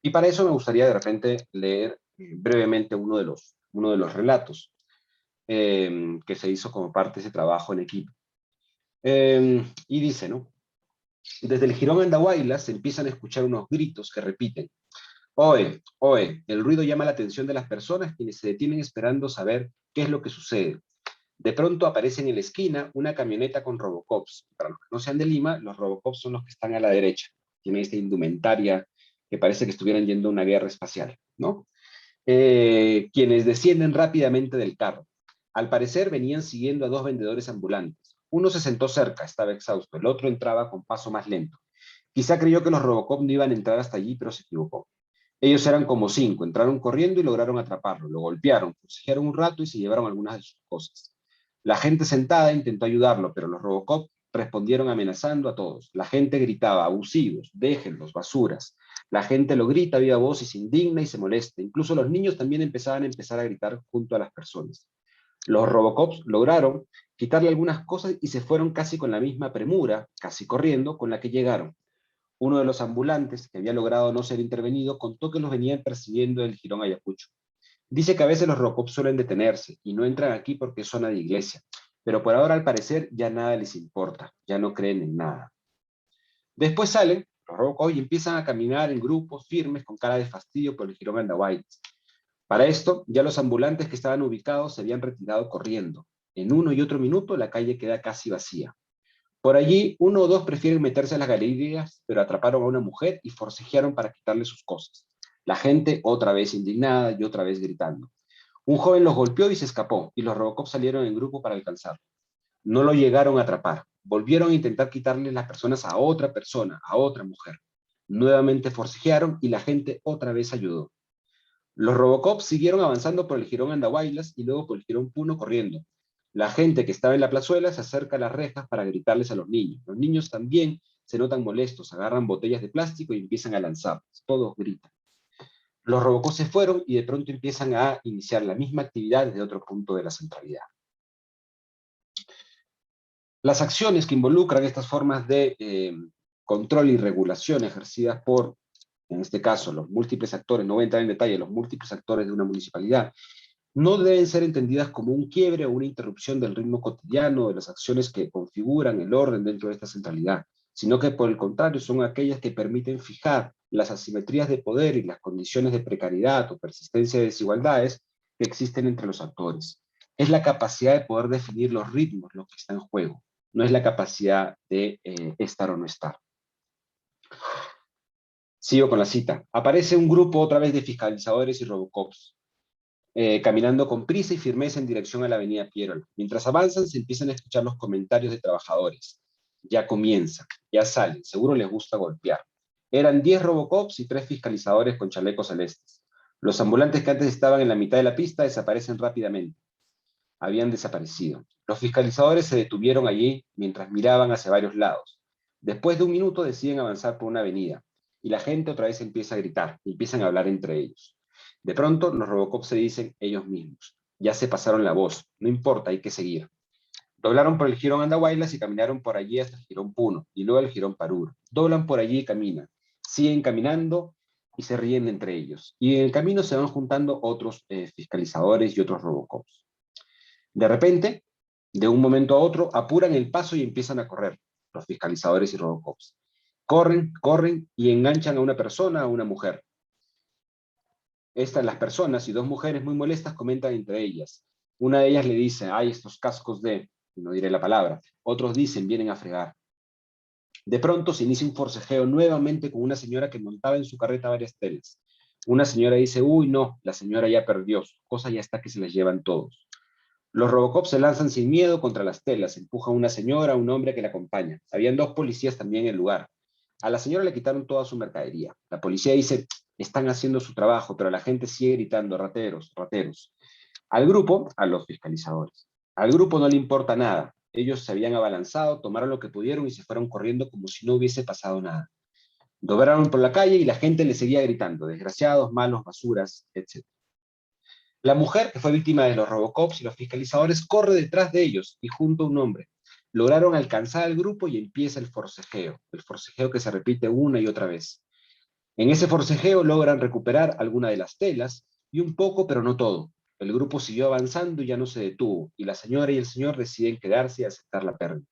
Y para eso me gustaría de repente leer brevemente uno de los relatos que se hizo como parte de ese trabajo en equipo. Y dice, ¿no? Desde el jirón Andahuayla se empiezan a escuchar unos gritos que repiten: oe, oe. El ruido llama la atención de las personas, quienes se detienen esperando saber qué es lo que sucede. De pronto aparece en la esquina una camioneta con Robocops. Para los que no sean de Lima, los Robocops son los que están a la derecha. Tienen esta indumentaria que parece que estuvieran yendo a una guerra espacial, ¿no? Quienes descienden rápidamente del carro. Al parecer venían siguiendo a dos vendedores ambulantes. Uno se sentó cerca, estaba exhausto. El otro entraba con paso más lento. Quizá creyó que los Robocop no iban a entrar hasta allí, pero se equivocó. Ellos eran como 5, entraron corriendo y lograron atraparlo. Lo golpearon, forcejearon un rato y se llevaron algunas de sus cosas. La gente sentada intentó ayudarlo, pero los Robocop respondieron amenazando a todos. La gente gritaba: abusivos, déjenlos, basuras. La gente lo grita a viva voz y se indigna y se molesta. Incluso los niños también empezaban a gritar junto a las personas. Los Robocops lograron quitarle algunas cosas y se fueron casi con la misma premura, casi corriendo, con la que llegaron. Uno de los ambulantes, que había logrado no ser intervenido, contó que los venían persiguiendo del jirón Ayacucho. Dice que a veces los Robocops suelen detenerse y no entran aquí porque es zona de iglesia, pero por ahora al parecer ya nada les importa, ya no creen en nada. Después salen los Robocops y empiezan a caminar en grupos firmes con cara de fastidio por el jirón Andahuaylas. Para esto, ya los ambulantes que estaban ubicados se habían retirado corriendo. En uno y otro minuto la calle queda casi vacía. Por allí, 1 o 2 prefieren meterse a las galerías, pero atraparon a una mujer y forcejearon para quitarle sus cosas. La gente otra vez indignada y otra vez gritando. Un joven los golpeó y se escapó, y los Robocop salieron en grupo para alcanzarlo. No lo llegaron a atrapar. Volvieron a intentar quitarle las personas a otra persona, a otra mujer. Nuevamente forcejearon y la gente otra vez ayudó. Los Robocop siguieron avanzando por el jirón Andahuaylas y luego por el jirón Puno corriendo. La gente que estaba en la plazuela se acerca a las rejas para gritarles a los niños. Los niños también se notan molestos, agarran botellas de plástico y empiezan a lanzarlas. Todos gritan. Los Robocop se fueron y de pronto empiezan a iniciar la misma actividad desde otro punto de la centralidad. Las acciones que involucran estas formas de control y regulación ejercidas por, en este caso, los múltiples actores, no voy a entrar en detalle, los múltiples actores de una municipalidad, no deben ser entendidas como un quiebre o una interrupción del ritmo cotidiano de las acciones que configuran el orden dentro de esta centralidad, sino que por el contrario son aquellas que permiten fijar las asimetrías de poder y las condiciones de precariedad o persistencia de desigualdades que existen entre los actores. Es la capacidad de poder definir los ritmos lo que está en juego, no es la capacidad de estar o no estar. Sigo con la cita. Aparece un grupo otra vez de fiscalizadores y robocops, caminando con prisa y firmeza en dirección a la avenida Pierol. Mientras avanzan, se empiezan a escuchar los comentarios de trabajadores. Ya comienza, ya salen, seguro les gusta golpear. Eran 10 robocops y 3 fiscalizadores con chalecos celestes. Los ambulantes que antes estaban en la mitad de la pista desaparecen rápidamente. Habían desaparecido. Los fiscalizadores se detuvieron allí mientras miraban hacia varios lados. Después de un minuto deciden avanzar por una avenida, y la gente otra vez empieza a gritar, y empiezan a hablar entre ellos. De pronto, los Robocop se dicen ellos mismos. Ya se pasaron la voz, no importa, hay que seguir. Doblaron por el jirón Andahuaylas y caminaron por allí hasta el jirón Puno, y luego el jirón Paruro. Doblan por allí y caminan. Siguen caminando y se ríen entre ellos. Y en el camino se van juntando otros fiscalizadores y otros Robocops. De repente, de un momento a otro, apuran el paso y empiezan a correr, los fiscalizadores y Robocops. Corren, corren y enganchan a una persona, a una mujer. Las personas y 2 mujeres muy molestas comentan entre ellas. Una de ellas le dice, ay, estos cascos de, no diré la palabra. Otros dicen, vienen a fregar. De pronto se inicia un forcejeo nuevamente con una señora que montaba en su carreta varias telas. Una señora dice, uy, no, la señora ya perdió, su cosa ya está que se las llevan todos. Los Robocop se lanzan sin miedo contra las telas, empujan a una señora, a un hombre que la acompaña. Habían 2 policías también en el lugar. A la señora le quitaron toda su mercadería. La policía dice, están haciendo su trabajo, pero la gente sigue gritando, rateros, rateros. Al grupo, a los fiscalizadores. Al grupo no le importa nada. Ellos se habían abalanzado, tomaron lo que pudieron y se fueron corriendo como si no hubiese pasado nada. Doblaron por la calle y la gente le seguía gritando, desgraciados, malos, basuras, etc. La mujer, que fue víctima de los Robocops y los fiscalizadores, corre detrás de ellos y junto a un hombre. Lograron alcanzar al grupo y empieza el forcejeo que se repite una y otra vez. En ese forcejeo logran recuperar alguna de las telas y un poco, pero no todo. El grupo siguió avanzando y ya no se detuvo, y la señora y el señor deciden quedarse y aceptar la pérdida.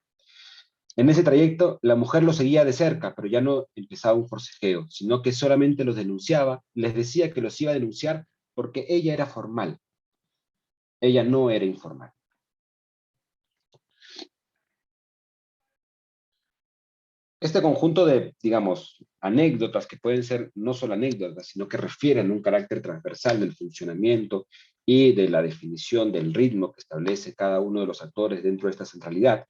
En ese trayecto, la mujer lo seguía de cerca, pero ya no empezaba un forcejeo, sino que solamente los denunciaba, les decía que los iba a denunciar porque ella era formal. Ella no era informal. Este conjunto de, digamos, anécdotas que pueden ser no solo anécdotas, sino que refieren a un carácter transversal del funcionamiento y de la definición del ritmo que establece cada uno de los actores dentro de esta centralidad,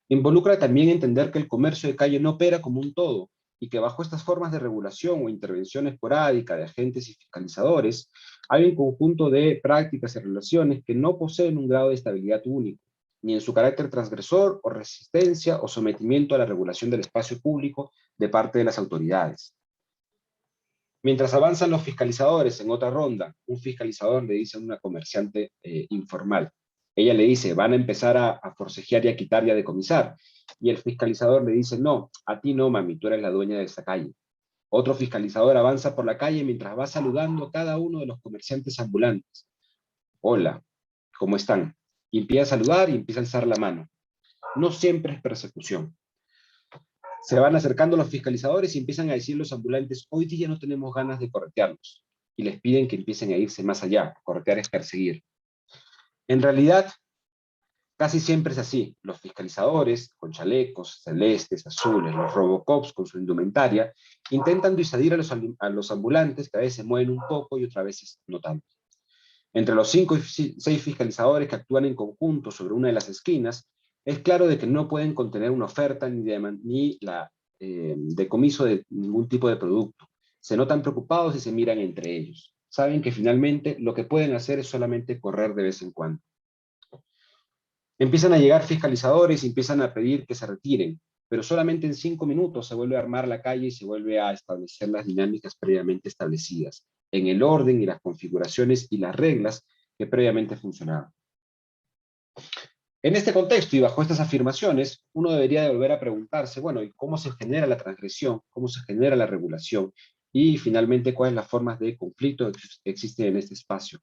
involucra también entender que el comercio de calle no opera como un todo y que bajo estas formas de regulación o intervención esporádica de agentes y fiscalizadores hay un conjunto de prácticas y relaciones que no poseen un grado de estabilidad único, ni en su carácter transgresor o resistencia o sometimiento a la regulación del espacio público de parte de las autoridades. Mientras avanzan los fiscalizadores en otra ronda, un fiscalizador le dice a una comerciante informal, ella le dice, van a empezar a forcejear y a quitar y a decomisar, y el fiscalizador le dice, no, a ti no, mami, tú eres la dueña de esta calle. Otro fiscalizador avanza por la calle mientras va saludando a cada uno de los comerciantes ambulantes. Hola, ¿cómo están? Y empieza a saludar y empieza a alzar la mano. No siempre es persecución. Se van acercando los fiscalizadores y empiezan a decir los ambulantes, hoy día no tenemos ganas de corretearlos. Y les piden que empiecen a irse más allá. Corretear es perseguir. En realidad, Casi siempre es así. Los fiscalizadores, con chalecos celestes, azules, los robocops con su indumentaria, intentan disuadir a los ambulantes, que a veces se mueven un poco y otras veces no tanto. Entre los 5 y 6 fiscalizadores que actúan en conjunto sobre una de las esquinas, es claro de que no pueden contener una oferta ni la decomiso de ningún tipo de producto. Se notan preocupados y se miran entre ellos. Saben que finalmente lo que pueden hacer es solamente correr de vez en cuando. Empiezan a llegar fiscalizadores y empiezan a pedir que se retiren, pero solamente en 5 minutos se vuelve a armar la calle y se vuelve a establecer las dinámicas previamente establecidas, en el orden y las configuraciones y las reglas que previamente funcionaban. En este contexto y bajo estas afirmaciones, uno debería de volver a preguntarse, bueno, ¿y cómo se genera la transgresión? ¿Cómo se genera la regulación? Y finalmente, ¿cuáles las formas de conflicto que existen en este espacio?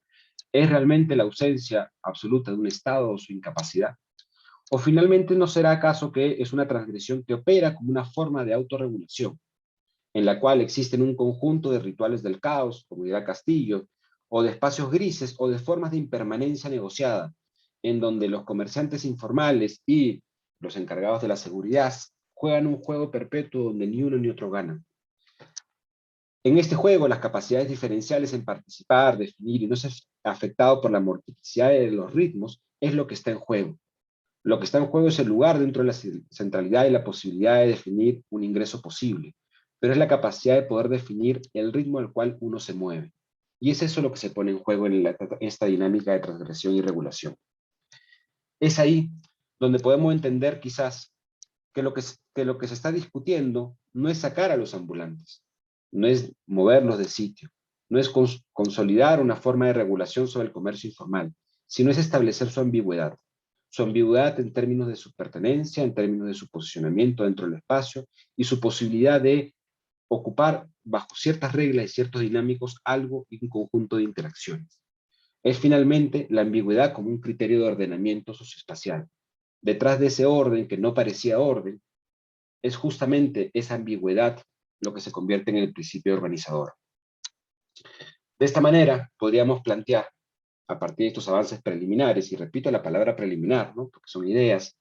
¿Es realmente la ausencia absoluta de un Estado o su incapacidad? ¿O finalmente no será acaso que es una transgresión que opera como una forma de autorregulación, en la cual existen un conjunto de rituales del caos, como dirá Castillo, o de espacios grises o de formas de impermanencia negociada, en donde los comerciantes informales y los encargados de la seguridad juegan un juego perpetuo donde ni uno ni otro ganan? En este juego, las capacidades diferenciales en participar, definir y no ser afectado por la multiplicidad de los ritmos es lo que está en juego. Lo que está en juego es el lugar dentro de la centralidad y la posibilidad de definir un ingreso posible, pero es la capacidad de poder definir el ritmo al cual uno se mueve. Y es eso lo que se pone en juego en esta dinámica de transgresión y regulación. Es ahí donde podemos entender quizás que lo que se está discutiendo no es sacar a los ambulantes, no es moverlos de sitio, no es consolidar una forma de regulación sobre el comercio informal, sino es establecer su ambigüedad. Su ambigüedad en términos de su pertenencia, en términos de su posicionamiento dentro del espacio y su posibilidad de ocupar bajo ciertas reglas y ciertos dinámicos algo y un conjunto de interacciones. Es finalmente la ambigüedad como un criterio de ordenamiento socioespacial. Detrás de ese orden que no parecía orden, es justamente esa ambigüedad lo que se convierte en el principio organizador. De esta manera, podríamos plantear, a partir de estos avances preliminares, y repito la palabra preliminar, ¿no? Porque son ideas,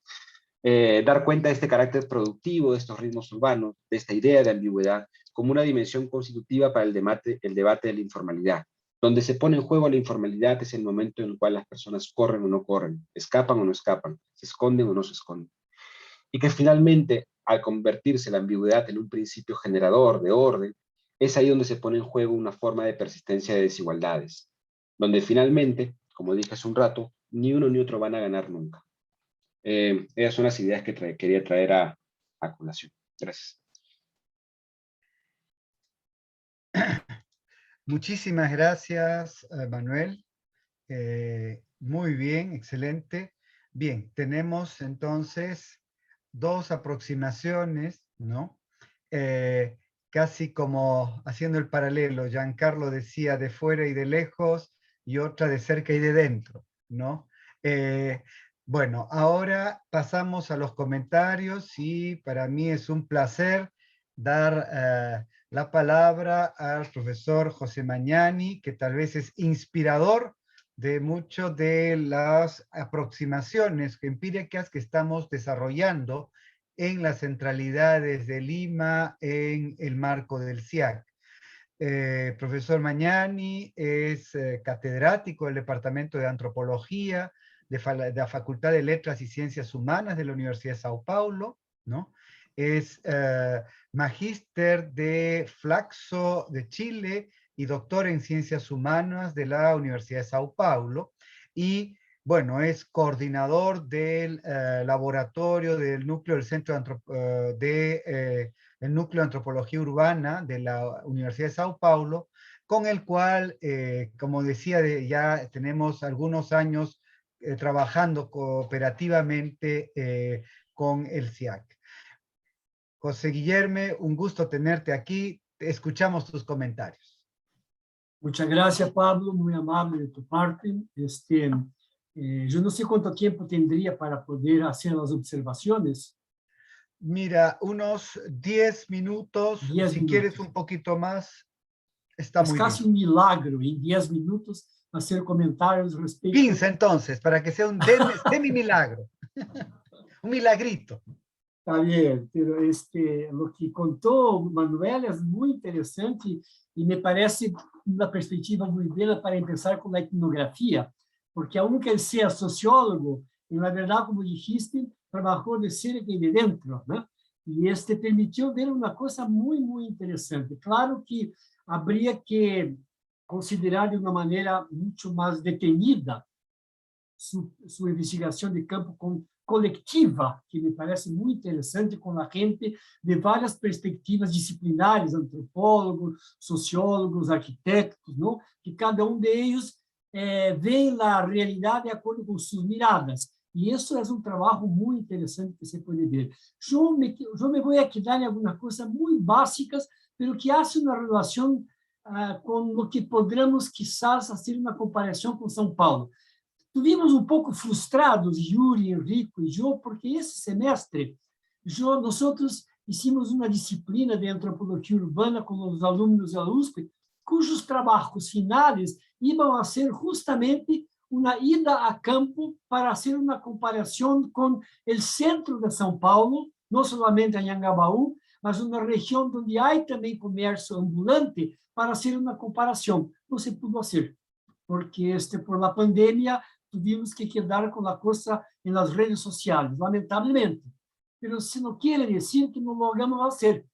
dar cuenta de este carácter productivo de estos ritmos urbanos, de esta idea de ambigüedad, como una dimensión constitutiva para el debate de la informalidad. Donde se pone en juego la informalidad es el momento en el cual las personas corren o no corren, escapan o no escapan, se esconden o no se esconden. Y que finalmente, al convertirse la ambigüedad en un principio generador de orden, es ahí donde se pone en juego una forma de persistencia de desigualdades, donde finalmente, como dije hace un rato, ni uno ni otro van a ganar nunca. Esas son las ideas que quería traer a colación. Gracias. Muchísimas gracias, Manuel. Muy bien, excelente. Bien, tenemos entonces dos aproximaciones, ¿no? Casi como haciendo el paralelo, Giancarlo decía de fuera y de lejos, y otra de cerca y de dentro, ¿no? Bueno, ahora pasamos a los comentarios y para mí es un placer dar la palabra al profesor José Magnani, que tal vez es inspirador de muchas de las aproximaciones empíricas que estamos desarrollando en las centralidades de Lima en el marco del CIAC. Profesor Magnani es catedrático del Departamento de Antropología de la Facultad de Letras y Ciencias Humanas de la Universidad de Sao Paulo, ¿no? Es magíster de Flaxo de Chile y doctor en Ciencias Humanas de la Universidad de Sao Paulo, y bueno, es coordinador del laboratorio del núcleo del Centro el núcleo de antropología urbana de la Universidad de Sao Paulo, con el cual, como decía, ya tenemos algunos años trabajando cooperativamente con el CIAC. José Guillermo, un gusto tenerte aquí. Escuchamos tus comentarios. Muchas gracias, Pablo, muy amable de tu parte. Yo no sé cuánto tiempo tendría para poder hacer las observaciones. Mira, unos 10 minutos, 10 si minutos. Quieres un poquito más, está muy bien. Es casi un milagro en 10 minutos hacer comentarios respecto... 15 entonces, para que sea un semi-milagro. Un milagrito. Está bien, pero lo que contó Manuel es muy interesante y me parece una perspectiva muy buena para empezar con la etnografía, porque aunque él sea sociólogo, en la verdad, como dijiste, trabajó de cerca y de dentro, ¿no? Y permitió ver una cosa muy, muy interesante. Claro que habría que considerar de una manera mucho más detenida su investigación de campo colectiva, que me parece muy interesante, con la gente de varias perspectivas disciplinares, antropólogos, sociólogos, arquitectos, ¿no? Que cada de ellos ve la realidad de acuerdo con sus miradas. Y eso es un trabajo muy interesante que se puede ver. Yo me voy a quedar en algunas cosas muy básicas, pero que hace una relación con lo que podríamos quizás hacer una comparación con São Paulo. Estuvimos um pouco frustrados, Yuri, Enrico e eu, porque esse semestre nós hicimos uma disciplina de antropologia urbana com os alunos da USP, cujos trabalhos finais iam a ser justamente uma ida a campo para fazer uma comparação com o centro de São Paulo, não somente em Anhangabaú, mas uma região onde há também comércio ambulante, para fazer uma comparação. Não se pudo fazer, porque por la pandemia tuvimos que quedar con la cosa en las redes sociales, lamentablemente. Pero eso no quiere decir que no lo logramos hacer,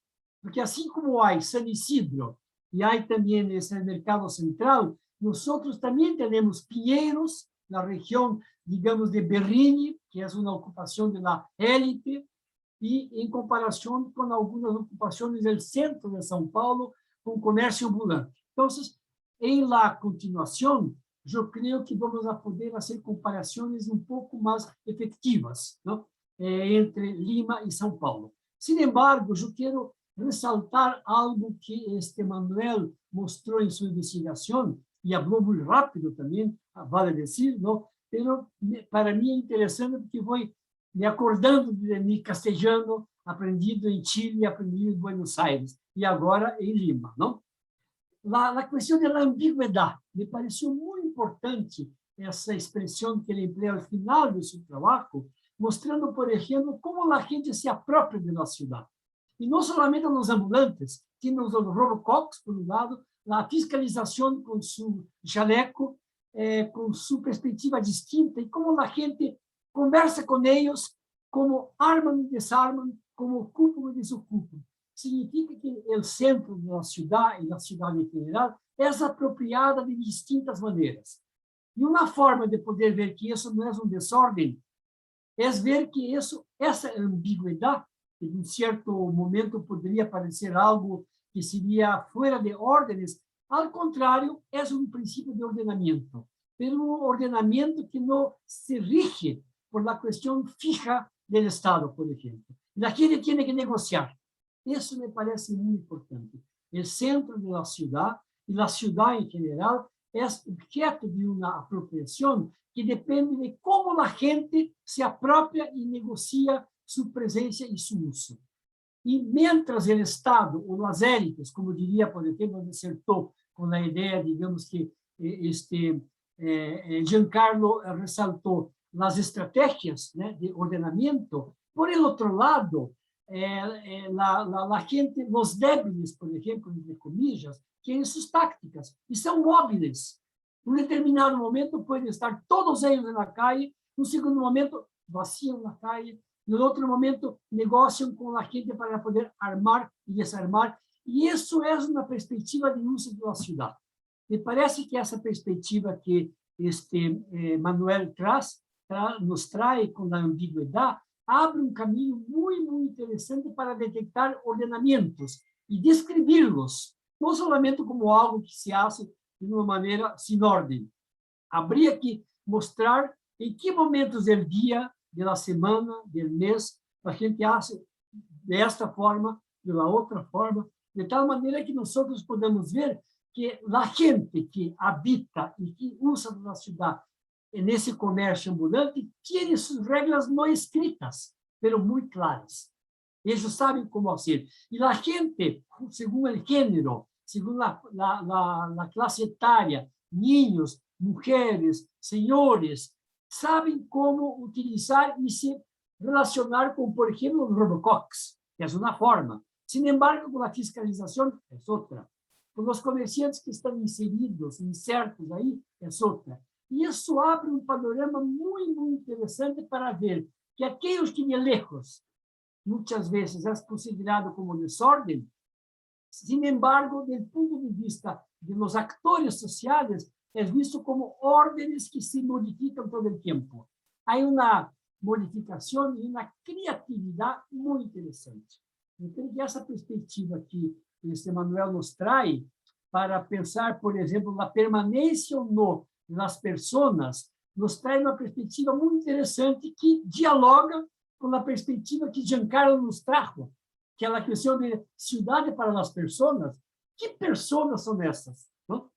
porque así como hay San Isidro y hay también ese mercado central, nosotros también tenemos Pinheiros, la región, digamos, de Berrini, que es una ocupación de la élite, y en comparación con algunas ocupaciones del centro de São Paulo, con comercio ambulante. Entonces, en la continuación, yo creo que vamos a poder hacer comparaciones un poco más efectivas, ¿no? Entre Lima y São Paulo. Sin embargo, yo quiero resaltar algo que Manuel mostró en su investigación y habló muy rápido también, vale decir, ¿no? Pero para mí es interesante porque voy me acordando de mi castellano aprendido en Chile, aprendido en Buenos Aires y ahora en Lima, ¿no? La cuestión de la ambigüedad me pareció muy importante esa expresión que él emplea al final de su trabajo, mostrando, por ejemplo, cómo la gente se apropia de la ciudad. Y no solamente los ambulantes, sino los robocops, por un lado, la fiscalización con su chaleco, con su perspectiva distinta, y cómo la gente conversa con ellos, cómo arman y desarman, cómo ocupan y desocupan. Significa que o centro da cidade e da cidade em geral é apropriada de distintas maneiras. E uma forma de poder ver que isso não é desordem é ver que essa ambiguidade, que em certo momento poderia parecer algo que seria fora de ordens, ao contrário, é princípio de ordenamento, mas ordenamento que não se rige por la questão fija do Estado, por exemplo. A gente tem que negociar. Isso me parece muito importante. O centro da cidade e a cidade em geral é objeto de uma apropriação que depende de como a gente se apropria e negocia sua presença e seu uso. E, mientras o Estado ou as élites, como diria, por exemplo, Desertou, com a ideia, digamos, que Giancarlo ressaltou, as estratégias, né, de ordenamento, por outro lado, la gente, los débiles, por ejemplo, entre comillas, tienen sus tácticas y son móviles. En un determinado momento pueden estar todos ellos en la calle, en un segundo momento vacían la calle, en el otro momento negocian con la gente para poder armar y desarmar. Y eso es una perspectiva de uso de la ciudad. Me parece que esa perspectiva que Manuel nos trae con la ambigüedad abre um caminho muito, muito interessante para detectar ordenamentos e descrevi-los, não somente como algo que se faz de uma maneira sem ordem. Habría que mostrar em que momentos do dia, da semana, do mês, a gente faz desta forma, de outra forma, de tal maneira que nós podemos ver que a gente que habita e que usa a cidade nesse comércio ambulante, tem suas regras não escritas, mas muito claras. Eles sabem como fazer. E a gente, segundo o gênero, segundo a classe etária, niños, mulheres, senhores, sabem como utilizar e se relacionar com, por exemplo, os robocox, que é uma forma. Sin embargo, com a fiscalização, é outra. Com os comerciantes que estão inseridos, insertos aí, é outra. E isso abre um panorama muito, muito interessante para ver que aqueles que de lejos, muitas vezes, é considerado como desordem, sin embargo, do ponto de vista dos atores sociais, é visto como ordens que se modificam todo o tempo. Há uma modificação e uma criatividade muito interessante. Eu creio que essa perspectiva que este Manuel nos traz para pensar, por exemplo, na permanência ou não das pessoas, nos traz uma perspectiva muito interessante que dialoga com a perspectiva que Giancarlo nos trajo, que é a questão de cidade para as pessoas. Que pessoas são essas? Não?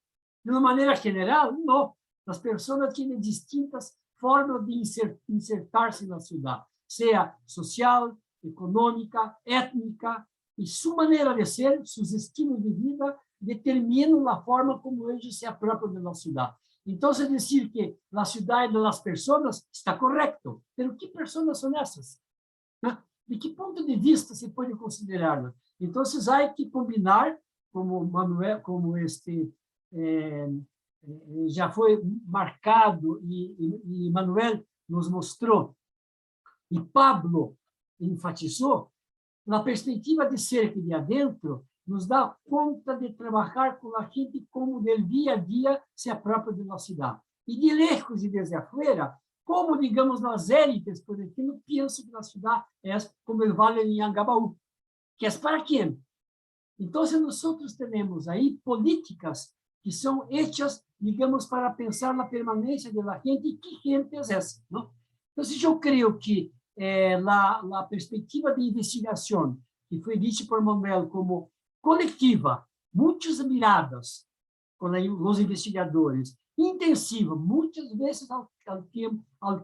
De uma maneira geral, não. As pessoas têm distintas formas de insertar-se na cidade, seja social, econômica, étnica, e sua maneira de ser, seus estilos de vida, determinam a forma como eles se apropriam da cidade. Então, se dizer que a cidade das pessoas está correto, mas que pessoas são essas? De que ponto de vista se pode considerá-las? Então, há que combinar, como Manuel, como já foi marcado e Manuel nos mostrou, e Pablo enfatizou, na perspectiva de ser que de adentro nos dá conta de trabalhar com a gente como do dia a dia se apropria de uma cidade. E de lejos e desde afuera, como, digamos, nas élites, por exemplo, penso que a cidade é como o Vale de Anhangabaú, que é para quem? Então, nós temos aí políticas que são hechas, digamos, para pensar na permanência da gente, e que gente é essa? Não? Então, eu creio que a perspectiva de investigação, que foi dita por Manuel como coletiva, muitas miradas com os investigadores, intensiva, muitas vezes ao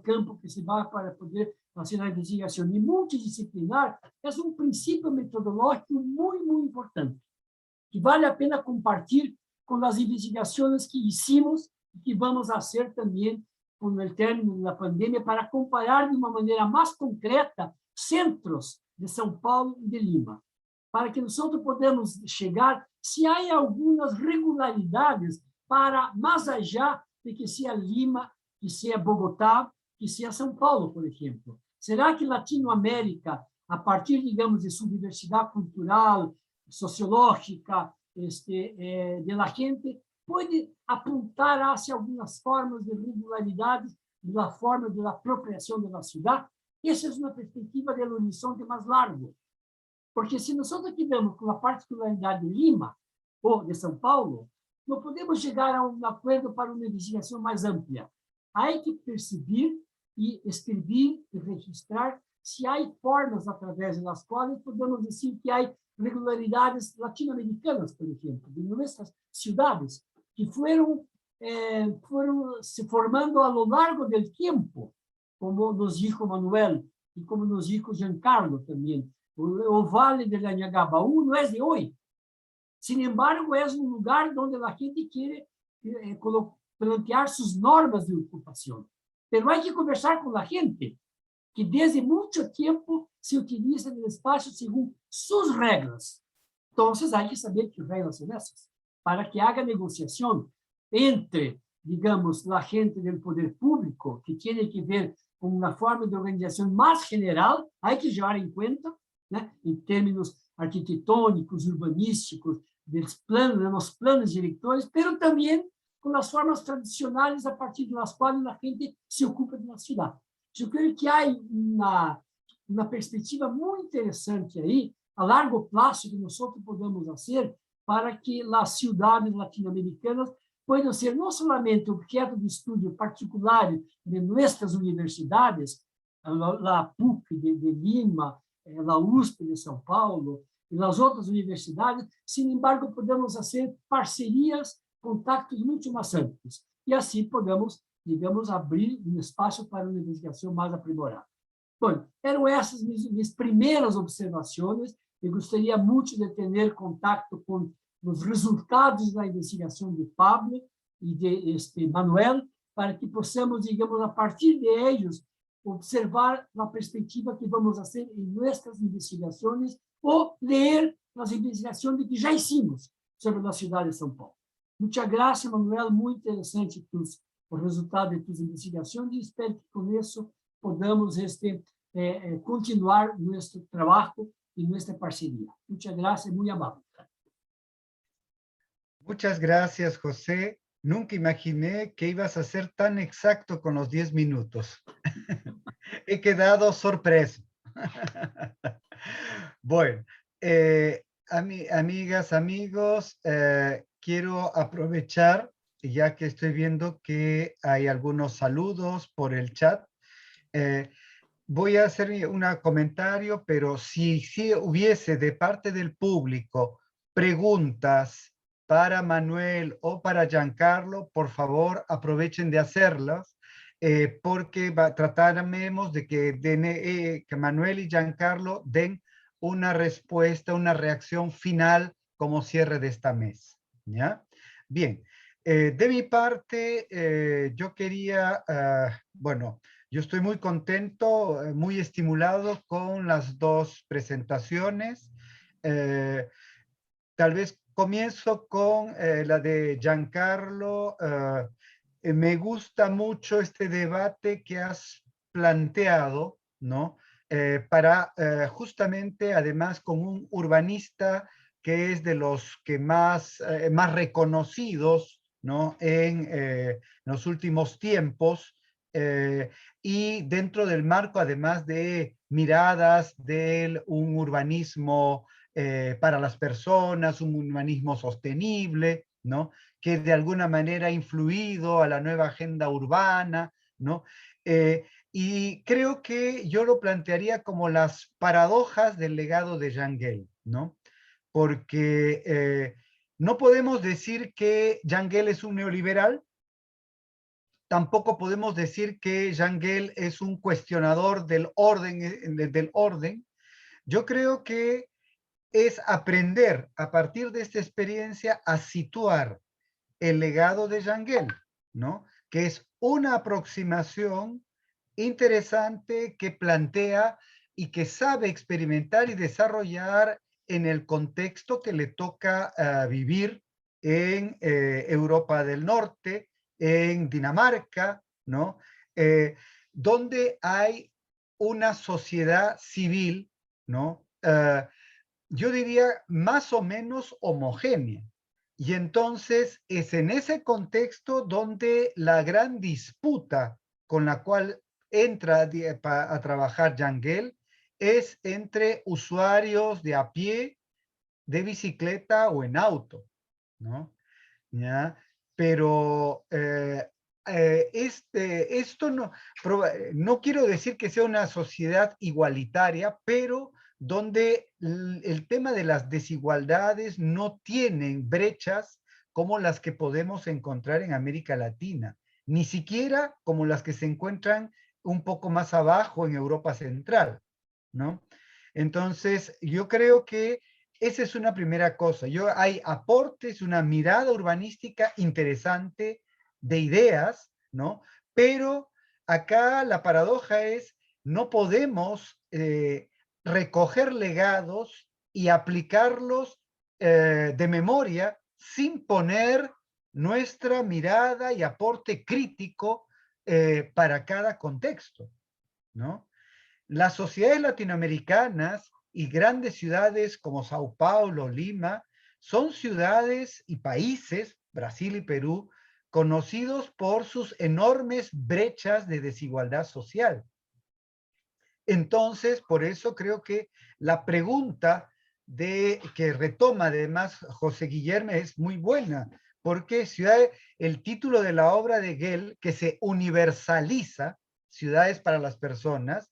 campo que se vai para poder fazer a investigação, e multidisciplinar, é um princípio metodológico muito, muito importante, que vale a pena compartilhar com as investigações que hicimos e que vamos fazer também com o término da pandemia, para comparar de uma maneira mais concreta centros de São Paulo e de Lima, para que nós podemos chegar se há algumas regularidades para mais allá de que seja Lima, que seja Bogotá, que seja São Paulo, por exemplo. Será que Latinoamérica, a partir, digamos, de sua diversidade cultural, sociológica, de la gente, pode apontar hacia algumas formas de regularidades da forma de apropriação da cidade? Essa é uma perspectiva do horizonte mais largo. Porque se nós tivemos com a particularidade de Lima ou de São Paulo, não podemos chegar a um acordo para uma investigação mais ampla. Há que perceber e escrever e registrar se há formas através das quais podemos dizer que há regularidades latino-americanas, por exemplo, de nossas cidades, que foram se formando ao longo do tempo, como nos dijo Manuel e como nos dijo Giancarlo também. O Vale de Anhangabaú não é de hoje. Sin embargo, é um lugar onde a gente quer plantear suas normas de ocupação. Mas há que conversar com a gente, que desde muito tempo se utiliza do espaço segundo suas regras. Então, há que saber que regras são essas, para que haja negociação entre, digamos, a gente do poder público, que tem que ver com uma forma de organização mais general, há que levar em conta, né, em termos arquitetônicos, urbanísticos, dos planos diretores, mas também com as formas tradicionais a partir das quais a gente se ocupa da cidade. Eu creio que há uma perspectiva muito interessante aí, a largo prazo, que nós podemos fazer para que as cidades latino-americanas possam ser não somente objeto de estudo particular de nossas universidades, a PUC de Lima, a USP de São Paulo, e nas outras universidades, sin embargo, podemos fazer parcerias, contatos muito mais amplos. E assim podemos, digamos, abrir um espaço para uma investigação mais aprimorada. Bom, eram essas minhas primeiras observações. Eu gostaria muito de ter contato com os resultados da investigação de Pablo e de Manuel, para que possamos, digamos, a partir de ellos, observar la perspectiva que vamos a hacer en nuestras investigaciones o leer las investigaciones que ya hicimos sobre la ciudad de São Paulo. Muchas gracias, Manuel, muy interesante o resultado de tus investigaciones y espero que con eso podamos continuar nuestro trabajo y nuestra parcería. Muchas gracias, muy amable. Muchas gracias, José. Nunca imaginé que ibas a ser tan exacto con los 10 minutos. He quedado sorpreso. Bueno, amigas, amigos, quiero aprovechar, ya que estoy viendo que hay algunos saludos por el chat. Voy a hacer un comentario, pero si hubiese de parte del público preguntas para Manuel o para Giancarlo, por favor aprovechen de hacerlas, porque trataremos de que Manuel y Giancarlo den una respuesta, una reacción final como cierre de esta mesa. ¿Ya? Bien, de mi parte, yo quería, bueno, yo estoy muy contento, muy estimulado con las dos presentaciones. Tal vez comienzo con la de Giancarlo. Me gusta mucho este debate que has planteado, ¿no? Para justamente, además, con un urbanista que es de los que más reconocidos, ¿no? En los últimos tiempos, y dentro del marco, además de miradas de un urbanismo para las personas, un humanismo sostenible, ¿no? Que de alguna manera ha influido a la nueva agenda urbana, ¿no? Y creo que yo lo plantearía como las paradojas del legado de Jan Gehl, ¿no? Porque no podemos decir que Jan Gehl es un neoliberal, tampoco podemos decir que Jan Gehl es un cuestionador del orden. Yo creo que es aprender a partir de esta experiencia a situar el legado de Jan Gehl, ¿no? Que es una aproximación interesante que plantea y que sabe experimentar y desarrollar en el contexto que le toca vivir en Europa del Norte, en Dinamarca, ¿no? Donde hay una sociedad civil, ¿no? Yo diría más o menos homogénea. Y entonces es en ese contexto donde la gran disputa con la cual entra a trabajar Jan Gehl es entre usuarios de a pie, de bicicleta o en auto, ¿no? ¿Ya? Pero esto no quiero decir que sea una sociedad igualitaria, pero donde el tema de las desigualdades no tienen brechas como las que podemos encontrar en América Latina, ni siquiera como las que se encuentran un poco más abajo en Europa Central, ¿no? Entonces, yo creo que esa es una primera cosa. Hay aportes, una mirada urbanística interesante de ideas, ¿no? Pero acá la paradoja es, no podemos recoger legados y aplicarlos de memoria sin poner nuestra mirada y aporte crítico para cada contexto, ¿no? Las sociedades latinoamericanas y grandes ciudades como Sao Paulo, Lima, son ciudades y países, Brasil y Perú, conocidos por sus enormes brechas de desigualdad social. Entonces, por eso creo que la pregunta que retoma además José Guillermo es muy buena, porque el título de la obra de Gehl, que se universaliza, Ciudades para las Personas,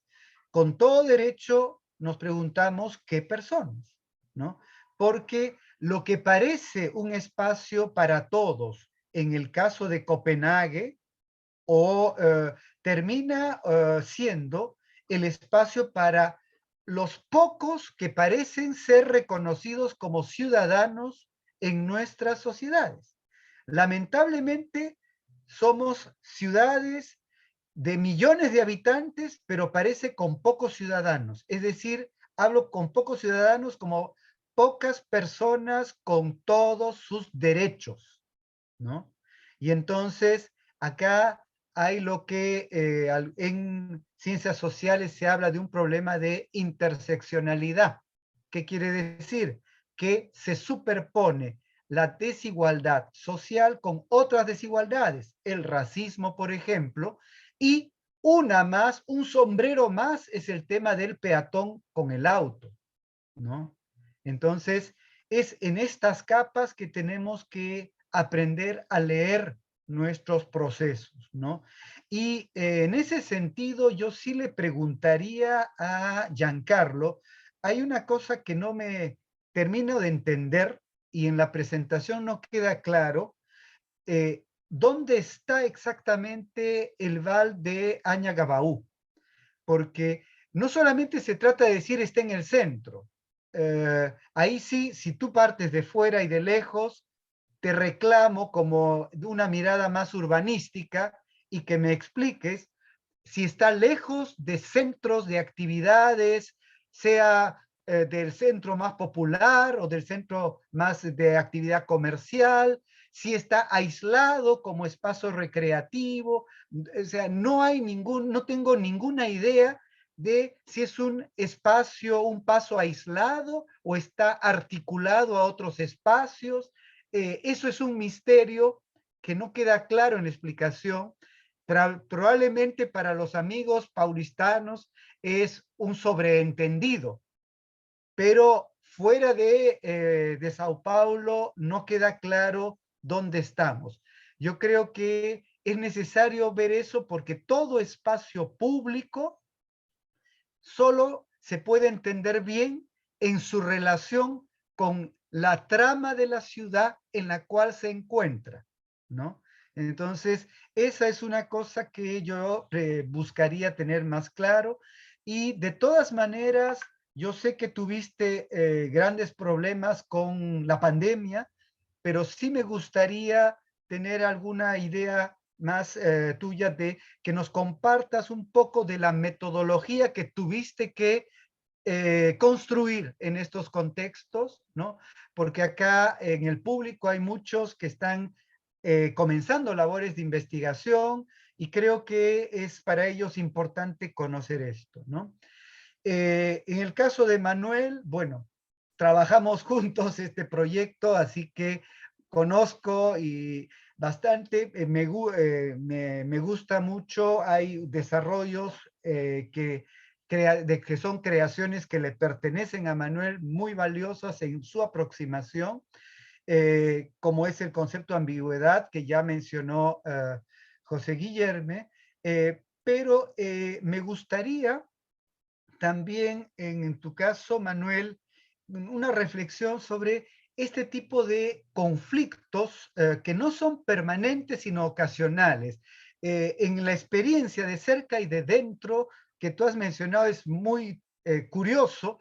con todo derecho nos preguntamos qué personas, ¿no? Porque lo que parece un espacio para todos, en el caso de Copenhague, termina siendo el espacio para los pocos que parecen ser reconocidos como ciudadanos en nuestras sociedades. Lamentablemente, somos ciudades de millones de habitantes, pero parece con pocos ciudadanos. Es decir, hablo con pocos ciudadanos como pocas personas con todos sus derechos, ¿no? Y entonces acá hay lo que en ciencias sociales se habla de un problema de interseccionalidad. ¿Qué quiere decir? Que se superpone la desigualdad social con otras desigualdades, el racismo, por ejemplo, y una más, un sombrero más es el tema del peatón con el auto, ¿no? Entonces, es en estas capas que tenemos que aprender a leer nuestros procesos, ¿no? Y en ese sentido, yo sí le preguntaría a Giancarlo, hay una cosa que no me termino de entender y en la presentación no queda claro, ¿dónde está exactamente el Val de Añagabaú? Porque no solamente se trata de decir está en el centro. Ahí sí, si tú partes de fuera y de lejos, te reclamo como de una mirada más urbanística y que me expliques si está lejos de centros de actividades, sea del centro más popular o del centro más de actividad comercial, si está aislado como espacio recreativo, o sea, no tengo ninguna idea de si es un espacio, un paso aislado o está articulado a otros espacios. Eso es un misterio que no queda claro en la explicación. Probablemente para los amigos paulistanos es un sobreentendido, pero fuera de Sao Paulo no queda claro dónde estamos. Yo creo que es necesario ver eso porque todo espacio público solo se puede entender bien en su relación con la trama de la ciudad en la cual se encuentra, ¿no? Entonces, esa es una cosa que yo buscaría tener más claro. Y de todas maneras, yo sé que tuviste grandes problemas con la pandemia, pero sí me gustaría tener alguna idea más tuya de que nos compartas un poco de la metodología que tuviste que construir en estos contextos, ¿no? Porque acá en el público hay muchos que están comenzando labores de investigación y creo que es para ellos importante conocer esto, ¿no? En el caso de Manuel, bueno, trabajamos juntos este proyecto, así que conozco y bastante, me gusta mucho, hay desarrollos que son creaciones que le pertenecen a Manuel muy valiosas en su aproximación, como es el concepto de ambigüedad que ya mencionó José Guillerme, pero me gustaría también en tu caso, Manuel, una reflexión sobre este tipo de conflictos que no son permanentes, sino ocasionales. En la experiencia de cerca y de dentro que tú has mencionado es muy curioso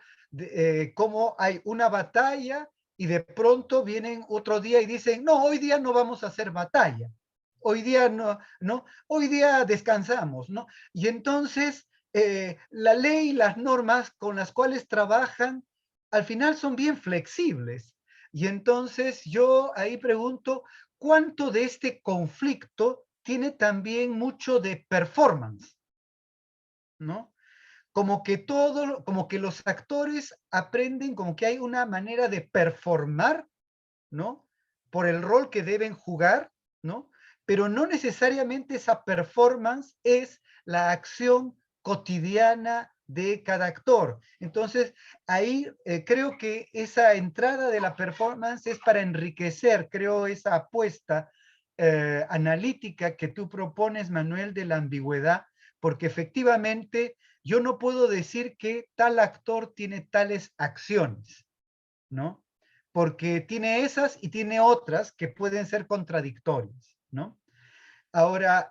cómo hay una batalla y de pronto vienen otro día y dicen, no, hoy día no vamos a hacer batalla. Hoy día no, hoy día descansamos, ¿no? Y entonces la ley y las normas con las cuales trabajan al final son bien flexibles. Y entonces yo ahí pregunto, ¿cuánto de este conflicto tiene también mucho de performance? ¿No? Como que los actores aprenden, como que hay una manera de performar, ¿no? Por el rol que deben jugar, ¿no? Pero no necesariamente esa performance es la acción cotidiana de cada actor. Entonces, ahí creo que esa entrada de la performance es para enriquecer, creo, esa apuesta analítica que tú propones, Manuel, de la ambigüedad, porque efectivamente yo no puedo decir que tal actor tiene tales acciones, ¿no? Porque tiene esas y tiene otras que pueden ser contradictorias, ¿no? Ahora,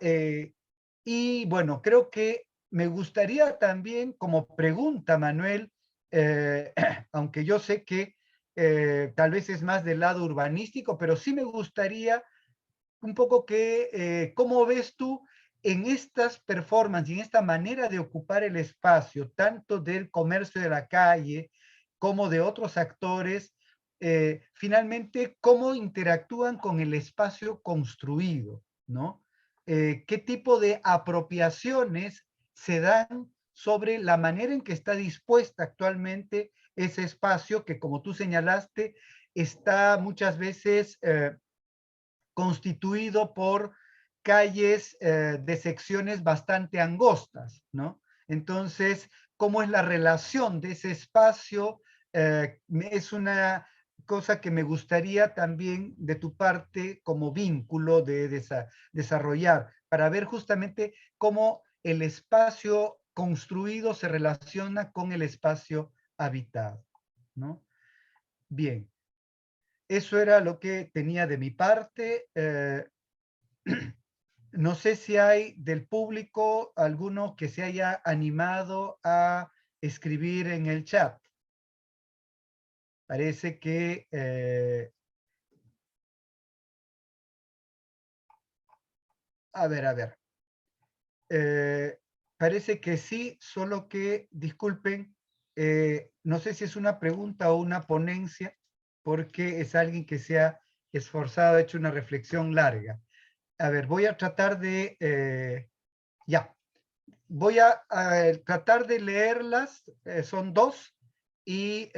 y bueno, creo que me gustaría también como pregunta, Manuel, aunque yo sé que tal vez es más del lado urbanístico, pero sí me gustaría un poco cómo ves tú en estas performances, en esta manera de ocupar el espacio, tanto del comercio de la calle como de otros actores, finalmente, cómo interactúan con el espacio construido, ¿no? ¿Qué tipo de apropiaciones se dan sobre la manera en que está dispuesta actualmente ese espacio que, como tú señalaste, está muchas veces constituido por calles de secciones bastante angostas, ¿no? Entonces, ¿cómo es la relación de ese espacio? Es una cosa que me gustaría también de tu parte como vínculo de desarrollar, para ver justamente cómo el espacio construido se relaciona con el espacio habitado, ¿no? Bien, eso era lo que tenía de mi parte. No sé si hay del público alguno que se haya animado a escribir en el chat. Parece que... a ver. Parece que sí, solo que, disculpen, no sé si es una pregunta o una ponencia, porque es alguien que se ha esforzado, ha hecho una reflexión larga. A ver, voy a tratar de... ya. Voy a tratar de leerlas, son dos, y,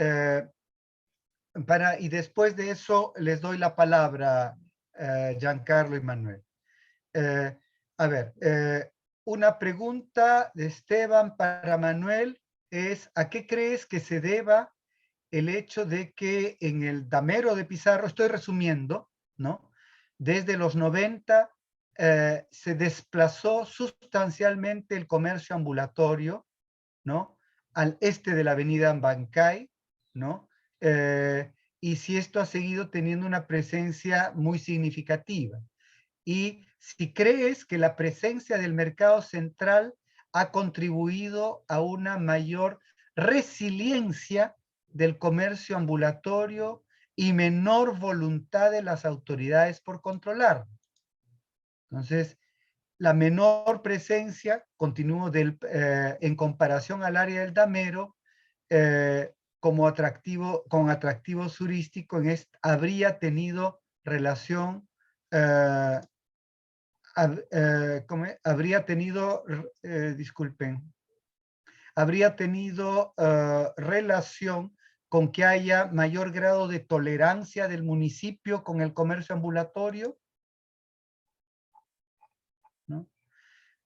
y después de eso les doy la palabra Giancarlo y Manuel. A ver, una pregunta de Esteban para Manuel es, ¿a qué crees que se deba el hecho de que en el Damero de Pizarro, estoy resumiendo, ¿no? Desde los 90 se desplazó sustancialmente el comercio ambulatorio, ¿no? Al este de la avenida Abancay, ¿no? Y si esto ha seguido teniendo una presencia muy significativa. Y si crees que la presencia del mercado central ha contribuido a una mayor resiliencia del comercio ambulatorio y menor voluntad de las autoridades por controlar. Entonces, la menor presencia, continúo, en comparación al área del Damero, como atractivo, con atractivos turísticos, habría tenido relación, habría tenido, disculpen, habría tenido relación con que haya mayor grado de tolerancia del municipio con el comercio ambulatorio, ¿no?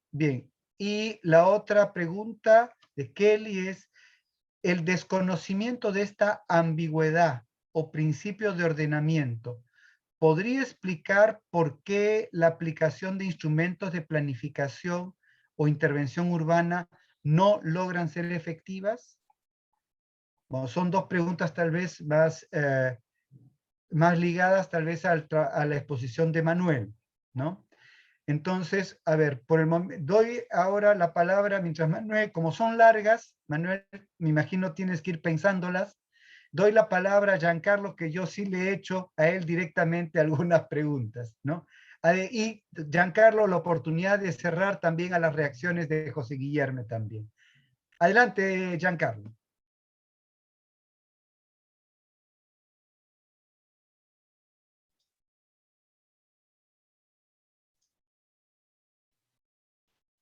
Bien, y la otra pregunta de Kelly es, el desconocimiento de esta ambigüedad o principio de ordenamiento, ¿podría explicar por qué la aplicación de instrumentos de planificación o intervención urbana no logran ser efectivas? Bueno, son dos preguntas tal vez más ligadas tal vez a la exposición de Manuel, ¿no? Entonces, a ver, por el momento, doy ahora la palabra, mientras Manuel, como son largas, Manuel, me imagino tienes que ir pensándolas, doy la palabra a Giancarlo, que yo sí le he hecho a él directamente algunas preguntas, ¿no? Y Giancarlo, la oportunidad de cerrar también a las reacciones de José Guillermo también. Adelante, Giancarlo.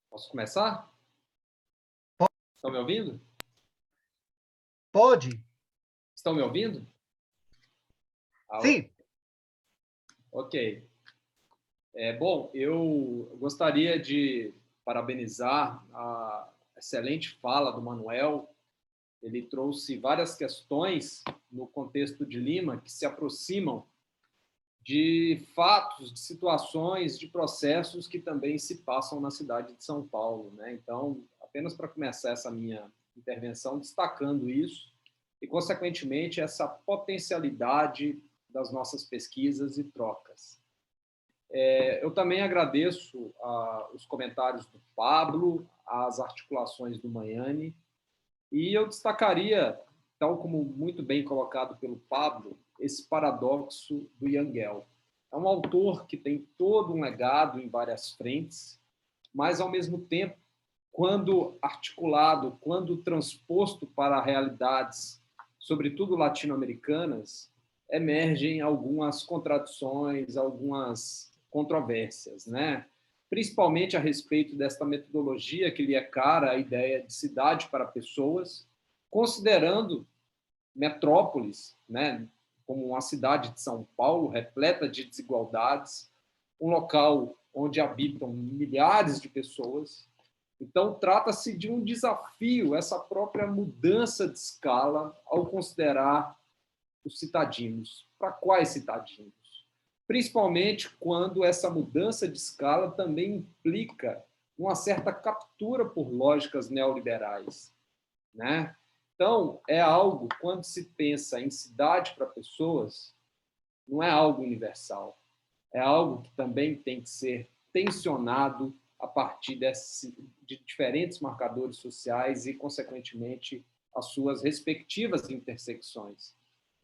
Posso começar? Estão me ouvindo? Pode. Estão me ouvindo? Sim. Ok. Bom, eu gostaria de parabenizar a excelente fala do Manuel. Ele trouxe várias questões no contexto de Lima que se aproximam de fatos, de situações, de processos que também se passam na cidade de São Paulo, né? Então, apenas para começar essa minha intervenção, destacando isso e, consequentemente, essa potencialidade das nossas pesquisas e trocas. Eu também agradeço os comentários do Pablo, as articulações do Magnani, e eu destacaria, tal como muito bem colocado pelo Pablo, esse paradoxo do Yangel. É um autor que tem todo um legado em várias frentes, mas, ao mesmo tempo, quando articulado, quando transposto para realidades, sobretudo latino-americanas, emergem algumas contradições, algumas controvérsias, né? Principalmente a respeito desta metodologia que lhe é cara, a ideia de cidade para pessoas, considerando metrópoles, né, como uma cidade de São Paulo, repleta de desigualdades, um local onde habitam milhares de pessoas. Então, trata-se de um desafio, essa própria mudança de escala, ao considerar os citadinos. Para quais citadinos? Principalmente quando essa mudança de escala também implica uma certa captura por lógicas neoliberais, né? Então, é algo, quando se pensa em cidade para pessoas, não é algo universal. É algo que também tem que ser tensionado a partir de diferentes marcadores sociais e, consequentemente, as suas respectivas intersecções.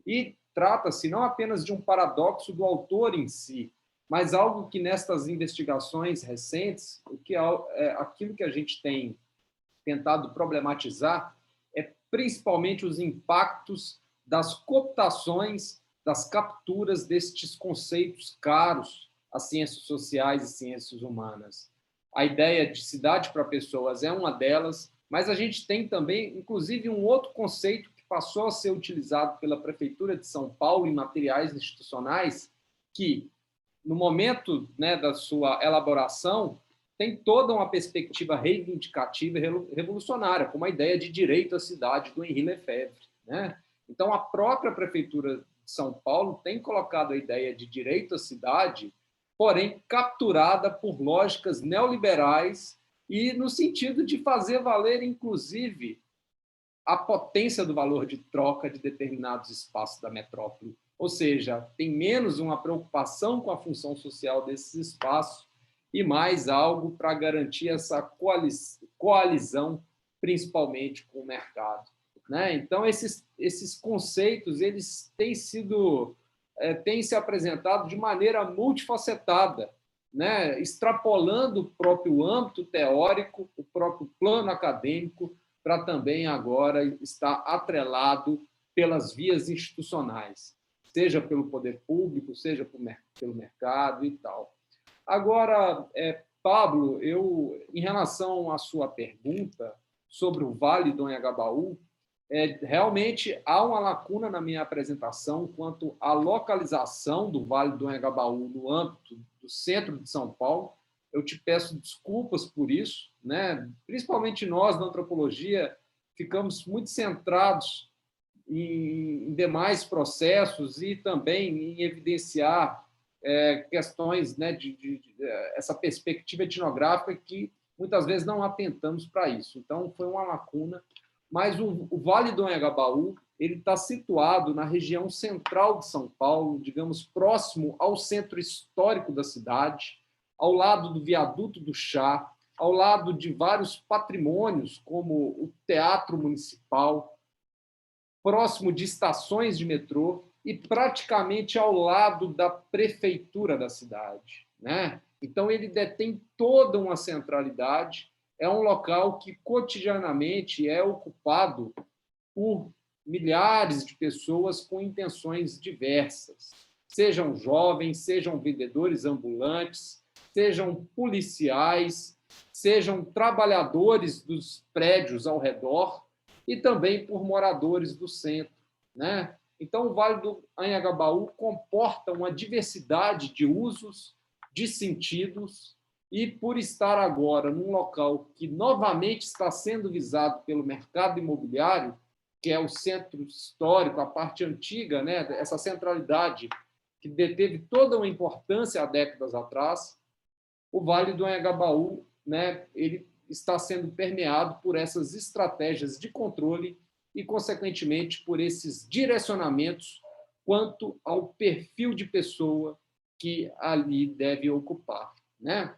E trata-se não apenas de um paradoxo do autor em si, mas algo que, nestas investigações recentes, aquilo que a gente tem tentado problematizar é principalmente os impactos das cooptações, das capturas destes conceitos caros às ciências sociais e ciências humanas. A ideia de cidade para pessoas é uma delas, mas a gente tem também, inclusive, um outro conceito que passou a ser utilizado pela Prefeitura de São Paulo em materiais institucionais, que, no momento, né, da sua elaboração, tem toda uma perspectiva reivindicativa e revolucionária, como a ideia de direito à cidade do Henri Lefebvre, né? Então, a própria Prefeitura de São Paulo tem colocado a ideia de direito à cidade, porém capturada por lógicas neoliberais e no sentido de fazer valer, inclusive, a potência do valor de troca de determinados espaços da metrópole. Ou seja, tem menos uma preocupação com a função social desses espaços e mais algo para garantir essa coalizão, principalmente com o mercado, né? Então, esses conceitos eles têm se apresentado de maneira multifacetada, né? Extrapolando o próprio âmbito teórico, o próprio plano acadêmico, para também agora estar atrelado pelas vias institucionais, seja pelo poder público, seja pelo mercado e tal. Agora, Pablo, em relação à sua pergunta sobre o Vale do Anhangabaú, realmente há uma lacuna na minha apresentação quanto à localização do Vale do Anhangabaú no âmbito do centro de São Paulo. Eu te peço desculpas por isso, né? Principalmente nós, da antropologia, ficamos muito centrados em demais processos e também em evidenciar questões, né, essa perspectiva etnográfica que muitas vezes não atentamos para isso. Então, foi uma lacuna. Mas o Vale do Anhangabaú ele está situado na região central de São Paulo, digamos, próximo ao centro histórico da cidade, ao lado do Viaduto do Chá, ao lado de vários patrimônios, como o Teatro Municipal, próximo de estações de metrô e praticamente ao lado da prefeitura da cidade, né? Então, ele detém toda uma centralidade, é um local que cotidianamente é ocupado por milhares de pessoas com intenções diversas, sejam jovens, sejam vendedores ambulantes, sejam policiais, sejam trabalhadores dos prédios ao redor e também por moradores do centro, né? Então, o Vale do Anhangabaú comporta uma diversidade de usos, de sentidos, e por estar agora num local que novamente está sendo visado pelo mercado imobiliário, que é o centro histórico, a parte antiga, né, essa centralidade que deteve toda uma importância há décadas atrás, o Vale do Anhangabaú, né, ele está sendo permeado por essas estratégias de controle e, consequentemente, por esses direcionamentos quanto ao perfil de pessoa que ali deve ocupar, né?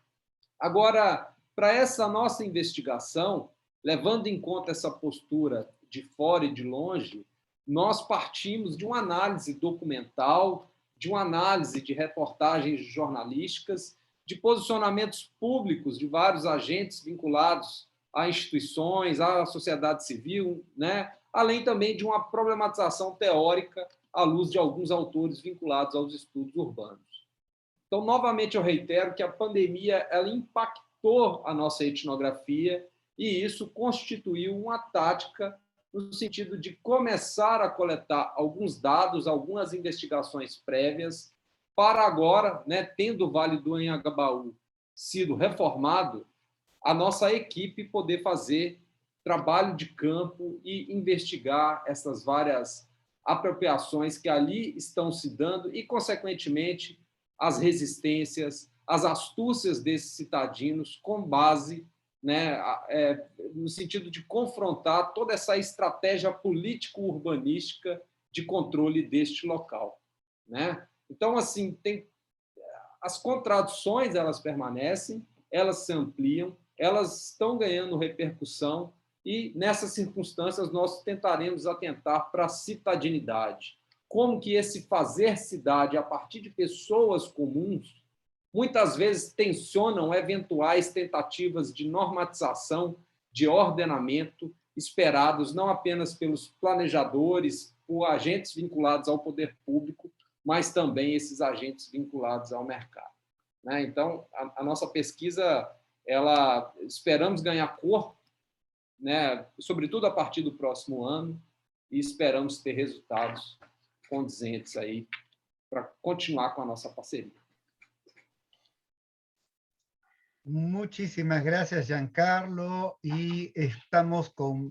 Agora, para essa nossa investigação, levando em conta essa postura de fora e de longe, nós partimos de uma análise documental, de uma análise de reportagens jornalísticas, de posicionamentos públicos de vários agentes vinculados a instituições, à sociedade civil, né? Além também de uma problematização teórica à luz de alguns autores vinculados aos estudos urbanos. Então, novamente, eu reitero que a pandemia ela impactou a nossa etnografia e isso constituiu uma tática no sentido de começar a coletar alguns dados, algumas investigações prévias, para agora, né, tendo o Vale do Anhangabaú sido reformado, a nossa equipe poder fazer trabalho de campo e investigar essas várias apropriações que ali estão se dando e, consequentemente, as resistências, as astúcias desses citadinos com base, né, no sentido de confrontar toda essa estratégia político-urbanística de controle deste local, né? Então, assim, as contradições elas permanecem, elas se ampliam, elas estão ganhando repercussão e, nessas circunstâncias, nós tentaremos atentar para a citadinidade. Como que esse fazer cidade a partir de pessoas comuns muitas vezes tensionam eventuais tentativas de normatização, de ordenamento, esperados não apenas pelos planejadores, por agentes vinculados ao poder público, mas também esses agentes vinculados ao mercado. Né? Então, a nossa pesquisa, ela esperamos ganhar corpo, né? Sobretudo a partir do próximo ano, e esperamos ter resultados condizentes aí para continuar com a nossa parceria. Muchísimas gracias, Giancarlo, y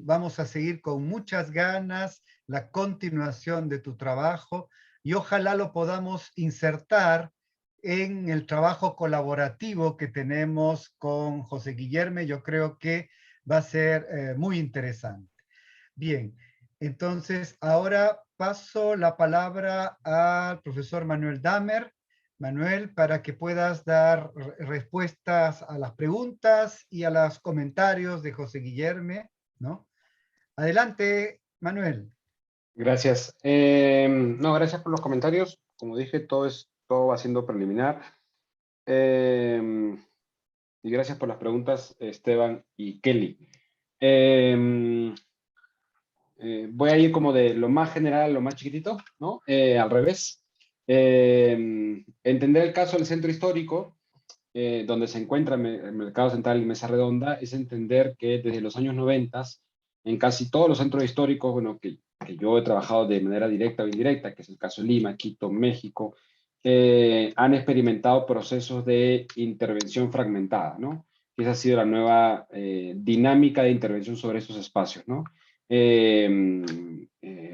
vamos a seguir con muchas ganas la continuación de tu trabajo y ojalá lo podamos insertar en el trabajo colaborativo que tenemos con José Guillermo. Yo creo que va a ser muy interesante. Bien, entonces ahora paso la palabra al profesor Manuel Damer. Manuel, para que puedas dar respuestas a las preguntas y a los comentarios de José Guillermo, ¿no? Adelante, Manuel. Gracias. No, gracias por los comentarios. Como dije, todo va siendo preliminar. Y gracias por las preguntas, Esteban y Kelly. Voy a ir como de lo más general a lo más chiquitito, ¿no? Al revés. Entender el caso del centro histórico, donde se encuentra el Mercado Central y Mesa Redonda, es entender que desde los años 90, en casi todos los centros históricos, bueno, que yo he trabajado de manera directa o indirecta, que es el caso de Lima, Quito, México, han experimentado procesos de intervención fragmentada, ¿no? Esa ha sido la nueva dinámica de intervención sobre estos espacios, ¿no?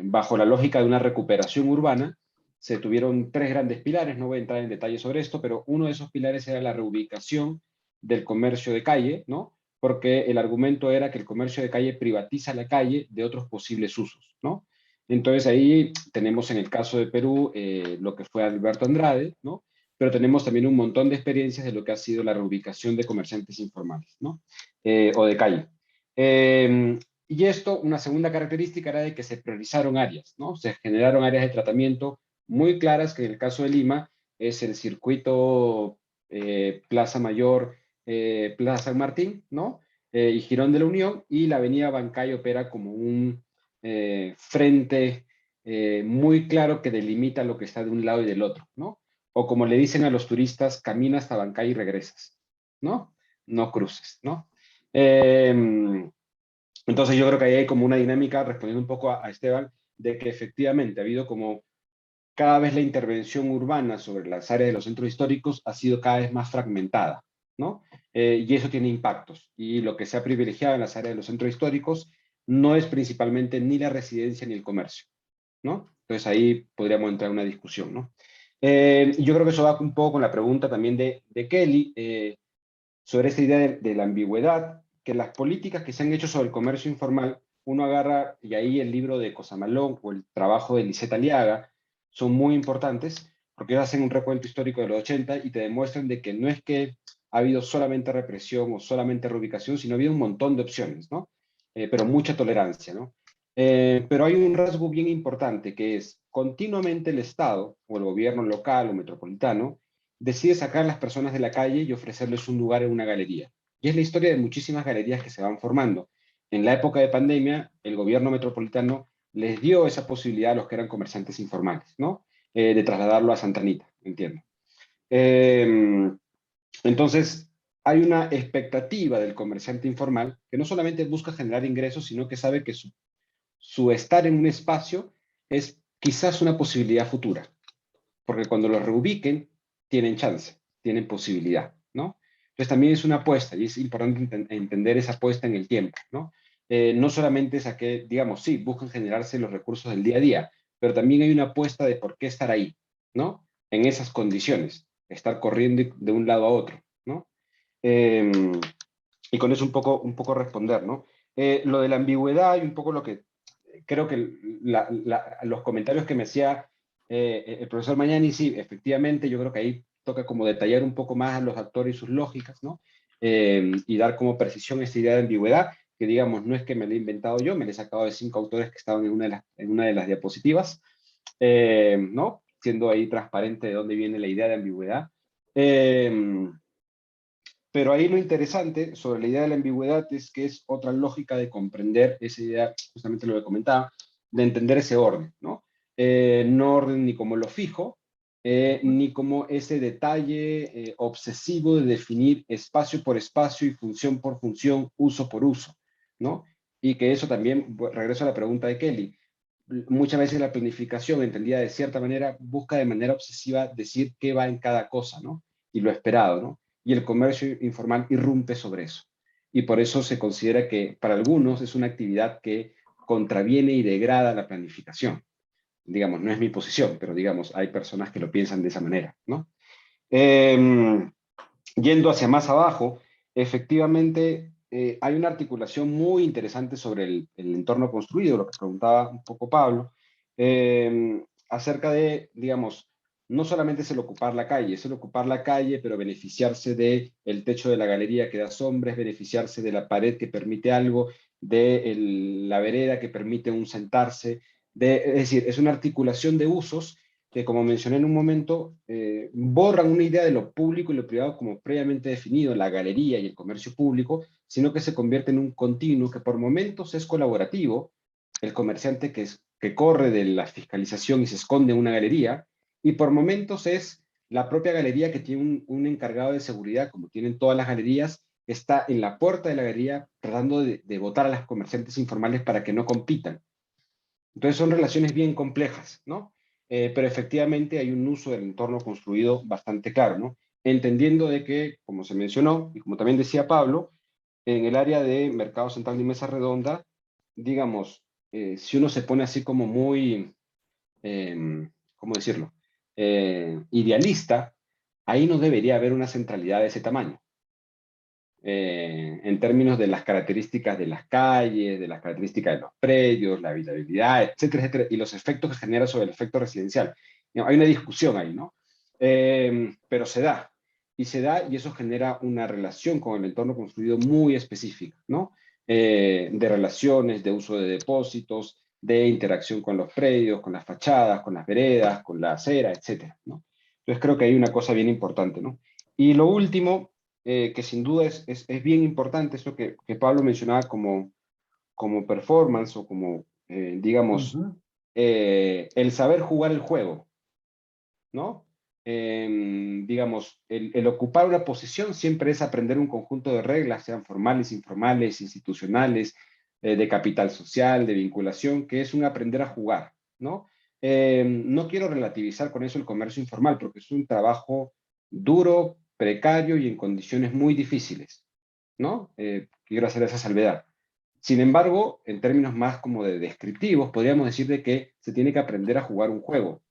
Bajo la lógica de una recuperación urbana, se tuvieron tres grandes pilares, no voy a entrar en detalle sobre esto, pero uno de esos pilares era la reubicación del comercio de calle, ¿no? Porque el argumento era que el comercio de calle privatiza la calle de otros posibles usos, ¿no? Entonces ahí tenemos en el caso de Perú lo que fue Alberto Andrade, ¿no? Pero tenemos también un montón de experiencias de lo que ha sido la reubicación de comerciantes informales, ¿no? O de calle. Y esto, una segunda característica era de que se priorizaron áreas, ¿no? Se generaron áreas de tratamiento muy claras, que en el caso de Lima es el circuito Plaza Mayor, Plaza San Martín, ¿no? Y Jirón de la Unión, y la avenida Bancay opera como un frente muy claro que delimita lo que está de un lado y del otro, ¿no? O como le dicen a los turistas, camina hasta Bancay y regresas, ¿no? No cruces, ¿no? Entonces yo creo que ahí hay como una dinámica, respondiendo un poco a Esteban, de que efectivamente ha habido como cada vez la intervención urbana sobre las áreas de los centros históricos ha sido cada vez más fragmentada, ¿no? Y eso tiene impactos. Y lo que se ha privilegiado en las áreas de los centros históricos no es principalmente ni la residencia ni el comercio, ¿no? Entonces ahí podríamos entrar en una discusión, ¿no? Y yo creo que eso va un poco con la pregunta también de Kelly sobre esta idea de la ambigüedad, que las políticas que se han hecho sobre el comercio informal, uno agarra, y ahí el libro de Cosamalón o el trabajo de Lisette Aliaga son muy importantes, porque ellos hacen un recuento histórico de los 80 y te demuestran de que no es que ha habido solamente represión o solamente reubicación, sino ha habido un montón de opciones, ¿no? Pero mucha tolerancia, ¿no? Pero hay un rasgo bien importante que es continuamente el Estado o el gobierno local o metropolitano decide sacar a las personas de la calle y ofrecerles un lugar en una galería. Y es la historia de muchísimas galerías que se van formando. En la época de pandemia, el gobierno metropolitano les dio esa posibilidad a los que eran comerciantes informales, ¿no? De trasladarlo a Santa Anita, entiendo. Eh, entonces, hay una expectativa del comerciante informal que no solamente busca generar ingresos, sino que sabe que su estar en un espacio es quizás una posibilidad futura, porque cuando los reubiquen, tienen chance, tienen posibilidad, ¿no? Entonces también es una apuesta y es importante entender esa apuesta en el tiempo, ¿no? No solamente es a que, digamos, sí, buscan generarse los recursos del día a día, pero también hay una apuesta de por qué estar ahí, ¿no? En esas condiciones, estar corriendo de un lado a otro, ¿no? Eh, y con eso un poco responder, ¿no? Lo de la ambigüedad y un poco lo que creo que los comentarios que me hacía el profesor Mañani, sí, efectivamente, yo creo que ahí toca como detallar un poco más a los actores y sus lógicas, ¿no? Y dar como precisión esta idea de ambigüedad, que digamos, no es que me la he inventado yo, me la he sacado de 5 autores que estaban en una de las diapositivas, ¿no? Siendo ahí transparente de dónde viene la idea de ambigüedad. Pero ahí lo interesante sobre la idea de la ambigüedad es que es otra lógica de comprender esa idea, justamente lo que comentaba, de entender ese orden, ¿no? No orden ni como lo fijo, ni como ese detalle obsesivo de definir espacio por espacio y función por función, uso por uso, ¿no? Y que eso también, regreso a la pregunta de Kelly, muchas veces la planificación, entendida de cierta manera, busca de manera obsesiva decir qué va en cada cosa, ¿no? Y lo esperado, ¿no? Y el comercio informal irrumpe sobre eso. Y por eso se considera que para algunos es una actividad que contraviene y degrada la planificación. Digamos, no es mi posición, pero digamos, hay personas que lo piensan de esa manera, ¿no? Yendo hacia más abajo, efectivamente hay una articulación muy interesante sobre el entorno construido, lo que preguntaba un poco Pablo, acerca de, digamos, no solamente es el ocupar la calle, es el ocupar la calle, pero beneficiarse del techo de la galería que da sombra, es beneficiarse de la pared que permite algo, de la vereda que permite un sentarse, es decir, es una articulación de usos que, como mencioné en un momento, borran una idea de lo público y lo privado como previamente definido, la galería y el comercio público, sino que se convierte en un continuo que por momentos es colaborativo, el comerciante que corre de la fiscalización y se esconde en una galería, y por momentos es la propia galería que tiene un encargado de seguridad, como tienen todas las galerías, está en la puerta de la galería tratando de votar a las comerciantes informales para que no compitan. Entonces son relaciones bien complejas, ¿no? Pero efectivamente hay un uso del entorno construido bastante claro, ¿no? Entendiendo de que, como se mencionó, y como también decía Pablo, en el área de mercado central y mesa redonda, digamos, si uno se pone así como muy, ¿cómo decirlo? Idealista, ahí no debería haber una centralidad de ese tamaño. En términos de las características de las calles, de las características de los predios, la habitabilidad, etcétera, etcétera, y los efectos que genera sobre el efecto residencial. Hay una discusión ahí, ¿no? Pero se da, y eso genera una relación con el entorno construido muy específica, ¿no? De relaciones, de uso de depósitos, de interacción con los predios, con las fachadas, con las veredas, con la acera, etcétera, ¿no? Entonces creo que hay una cosa bien importante, ¿no? Y lo último, que sin duda es bien importante, esto que Pablo mencionaba como performance o como, digamos, el saber jugar el juego, ¿no? Digamos, el ocupar una posición siempre es aprender un conjunto de reglas, sean formales, informales, institucionales, de capital social, de vinculación, que es un aprender a jugar, ¿no? No quiero relativizar con eso el comercio informal, porque es un trabajo duro, precario y en condiciones muy difíciles, ¿no? Quiero hacer esa salvedad. Sin embargo, en términos más como de descriptivos, podríamos decir de que se tiene que aprender a jugar un juego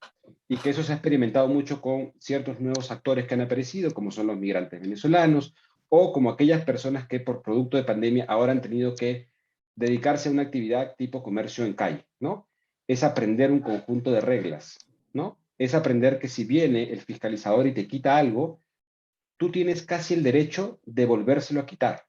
y que eso se ha experimentado mucho con ciertos nuevos actores que han aparecido, como son los migrantes venezolanos o como aquellas personas que por producto de pandemia ahora han tenido que dedicarse a una actividad tipo comercio en calle, ¿no? Es aprender un conjunto de reglas, ¿no? Es aprender que si viene el fiscalizador y te quita algo, tú tienes casi el derecho de volvérselo a quitar,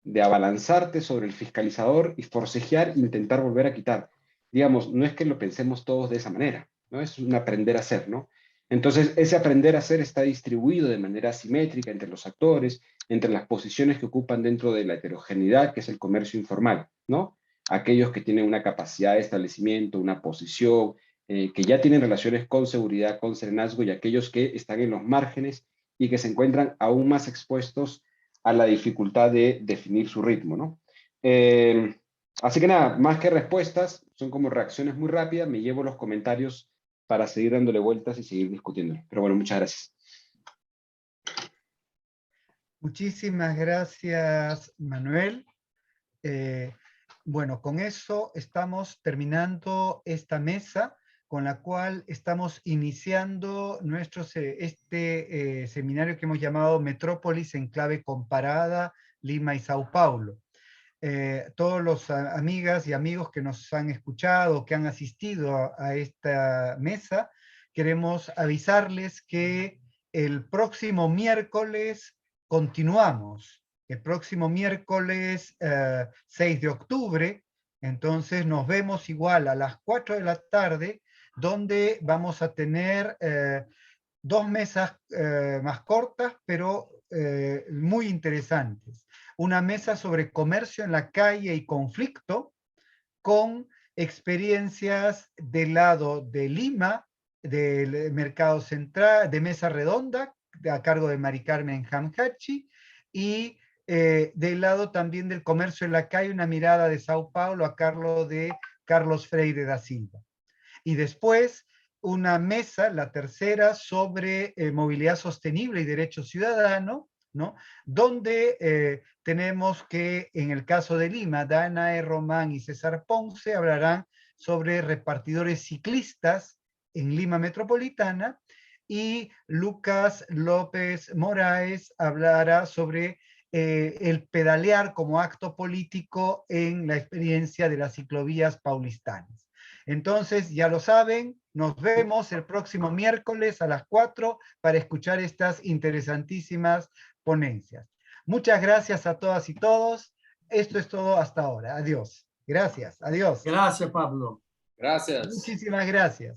de abalanzarte sobre el fiscalizador y forcejear e intentar volver a quitar. Digamos, no es que lo pensemos todos de esa manera, ¿no? Es un aprender a hacer, ¿no? Entonces, ese aprender a hacer está distribuido de manera asimétrica entre los actores, entre las posiciones que ocupan dentro de la heterogeneidad, que es el comercio informal, ¿no? Aquellos que tienen una capacidad de establecimiento, una posición, que ya tienen relaciones con seguridad, con serenazgo, y aquellos que están en los márgenes y que se encuentran aún más expuestos a la dificultad de definir su ritmo, ¿no? Así que nada, más que respuestas, son como reacciones muy rápidas, me llevo los comentarios para seguir dándole vueltas y seguir discutiendo. Pero bueno, muchas gracias. Muchísimas gracias, Manuel. Bueno, con eso estamos terminando esta mesa con la cual estamos iniciando este seminario que hemos llamado Metrópolis en clave comparada, Lima y Sao Paulo. Todos los amigas y amigos que nos han escuchado, que han asistido a esta mesa, queremos avisarles que el próximo miércoles continuamos. El próximo miércoles 6 de octubre, entonces nos vemos igual a las 4 de la tarde, donde vamos a tener 2 mesas más cortas, pero muy interesantes. Una mesa sobre comercio en la calle y conflicto, con experiencias del lado de Lima, del Mercado Central, de Mesa Redonda, a cargo de Mari Carmen Hamhachi, y del lado también del comercio en la calle, una mirada de Sao Paulo a cargo de Carlos Freire da Silva. Y después una mesa, la tercera, sobre movilidad sostenible y derecho ciudadano, ¿no? Donde tenemos que, en el caso de Lima, Danae Román y César Ponce hablarán sobre repartidores ciclistas en Lima Metropolitana, y Lucas López Moraes hablará sobre el pedalear como acto político en la experiencia de las ciclovías paulistanas. Entonces, ya lo saben, nos vemos el próximo miércoles a las 4 para escuchar estas interesantísimas ponencias. Muchas gracias a todas y todos. Esto es todo hasta ahora. Adiós. Gracias. Adiós. Gracias, Pablo. Gracias. Muchísimas gracias.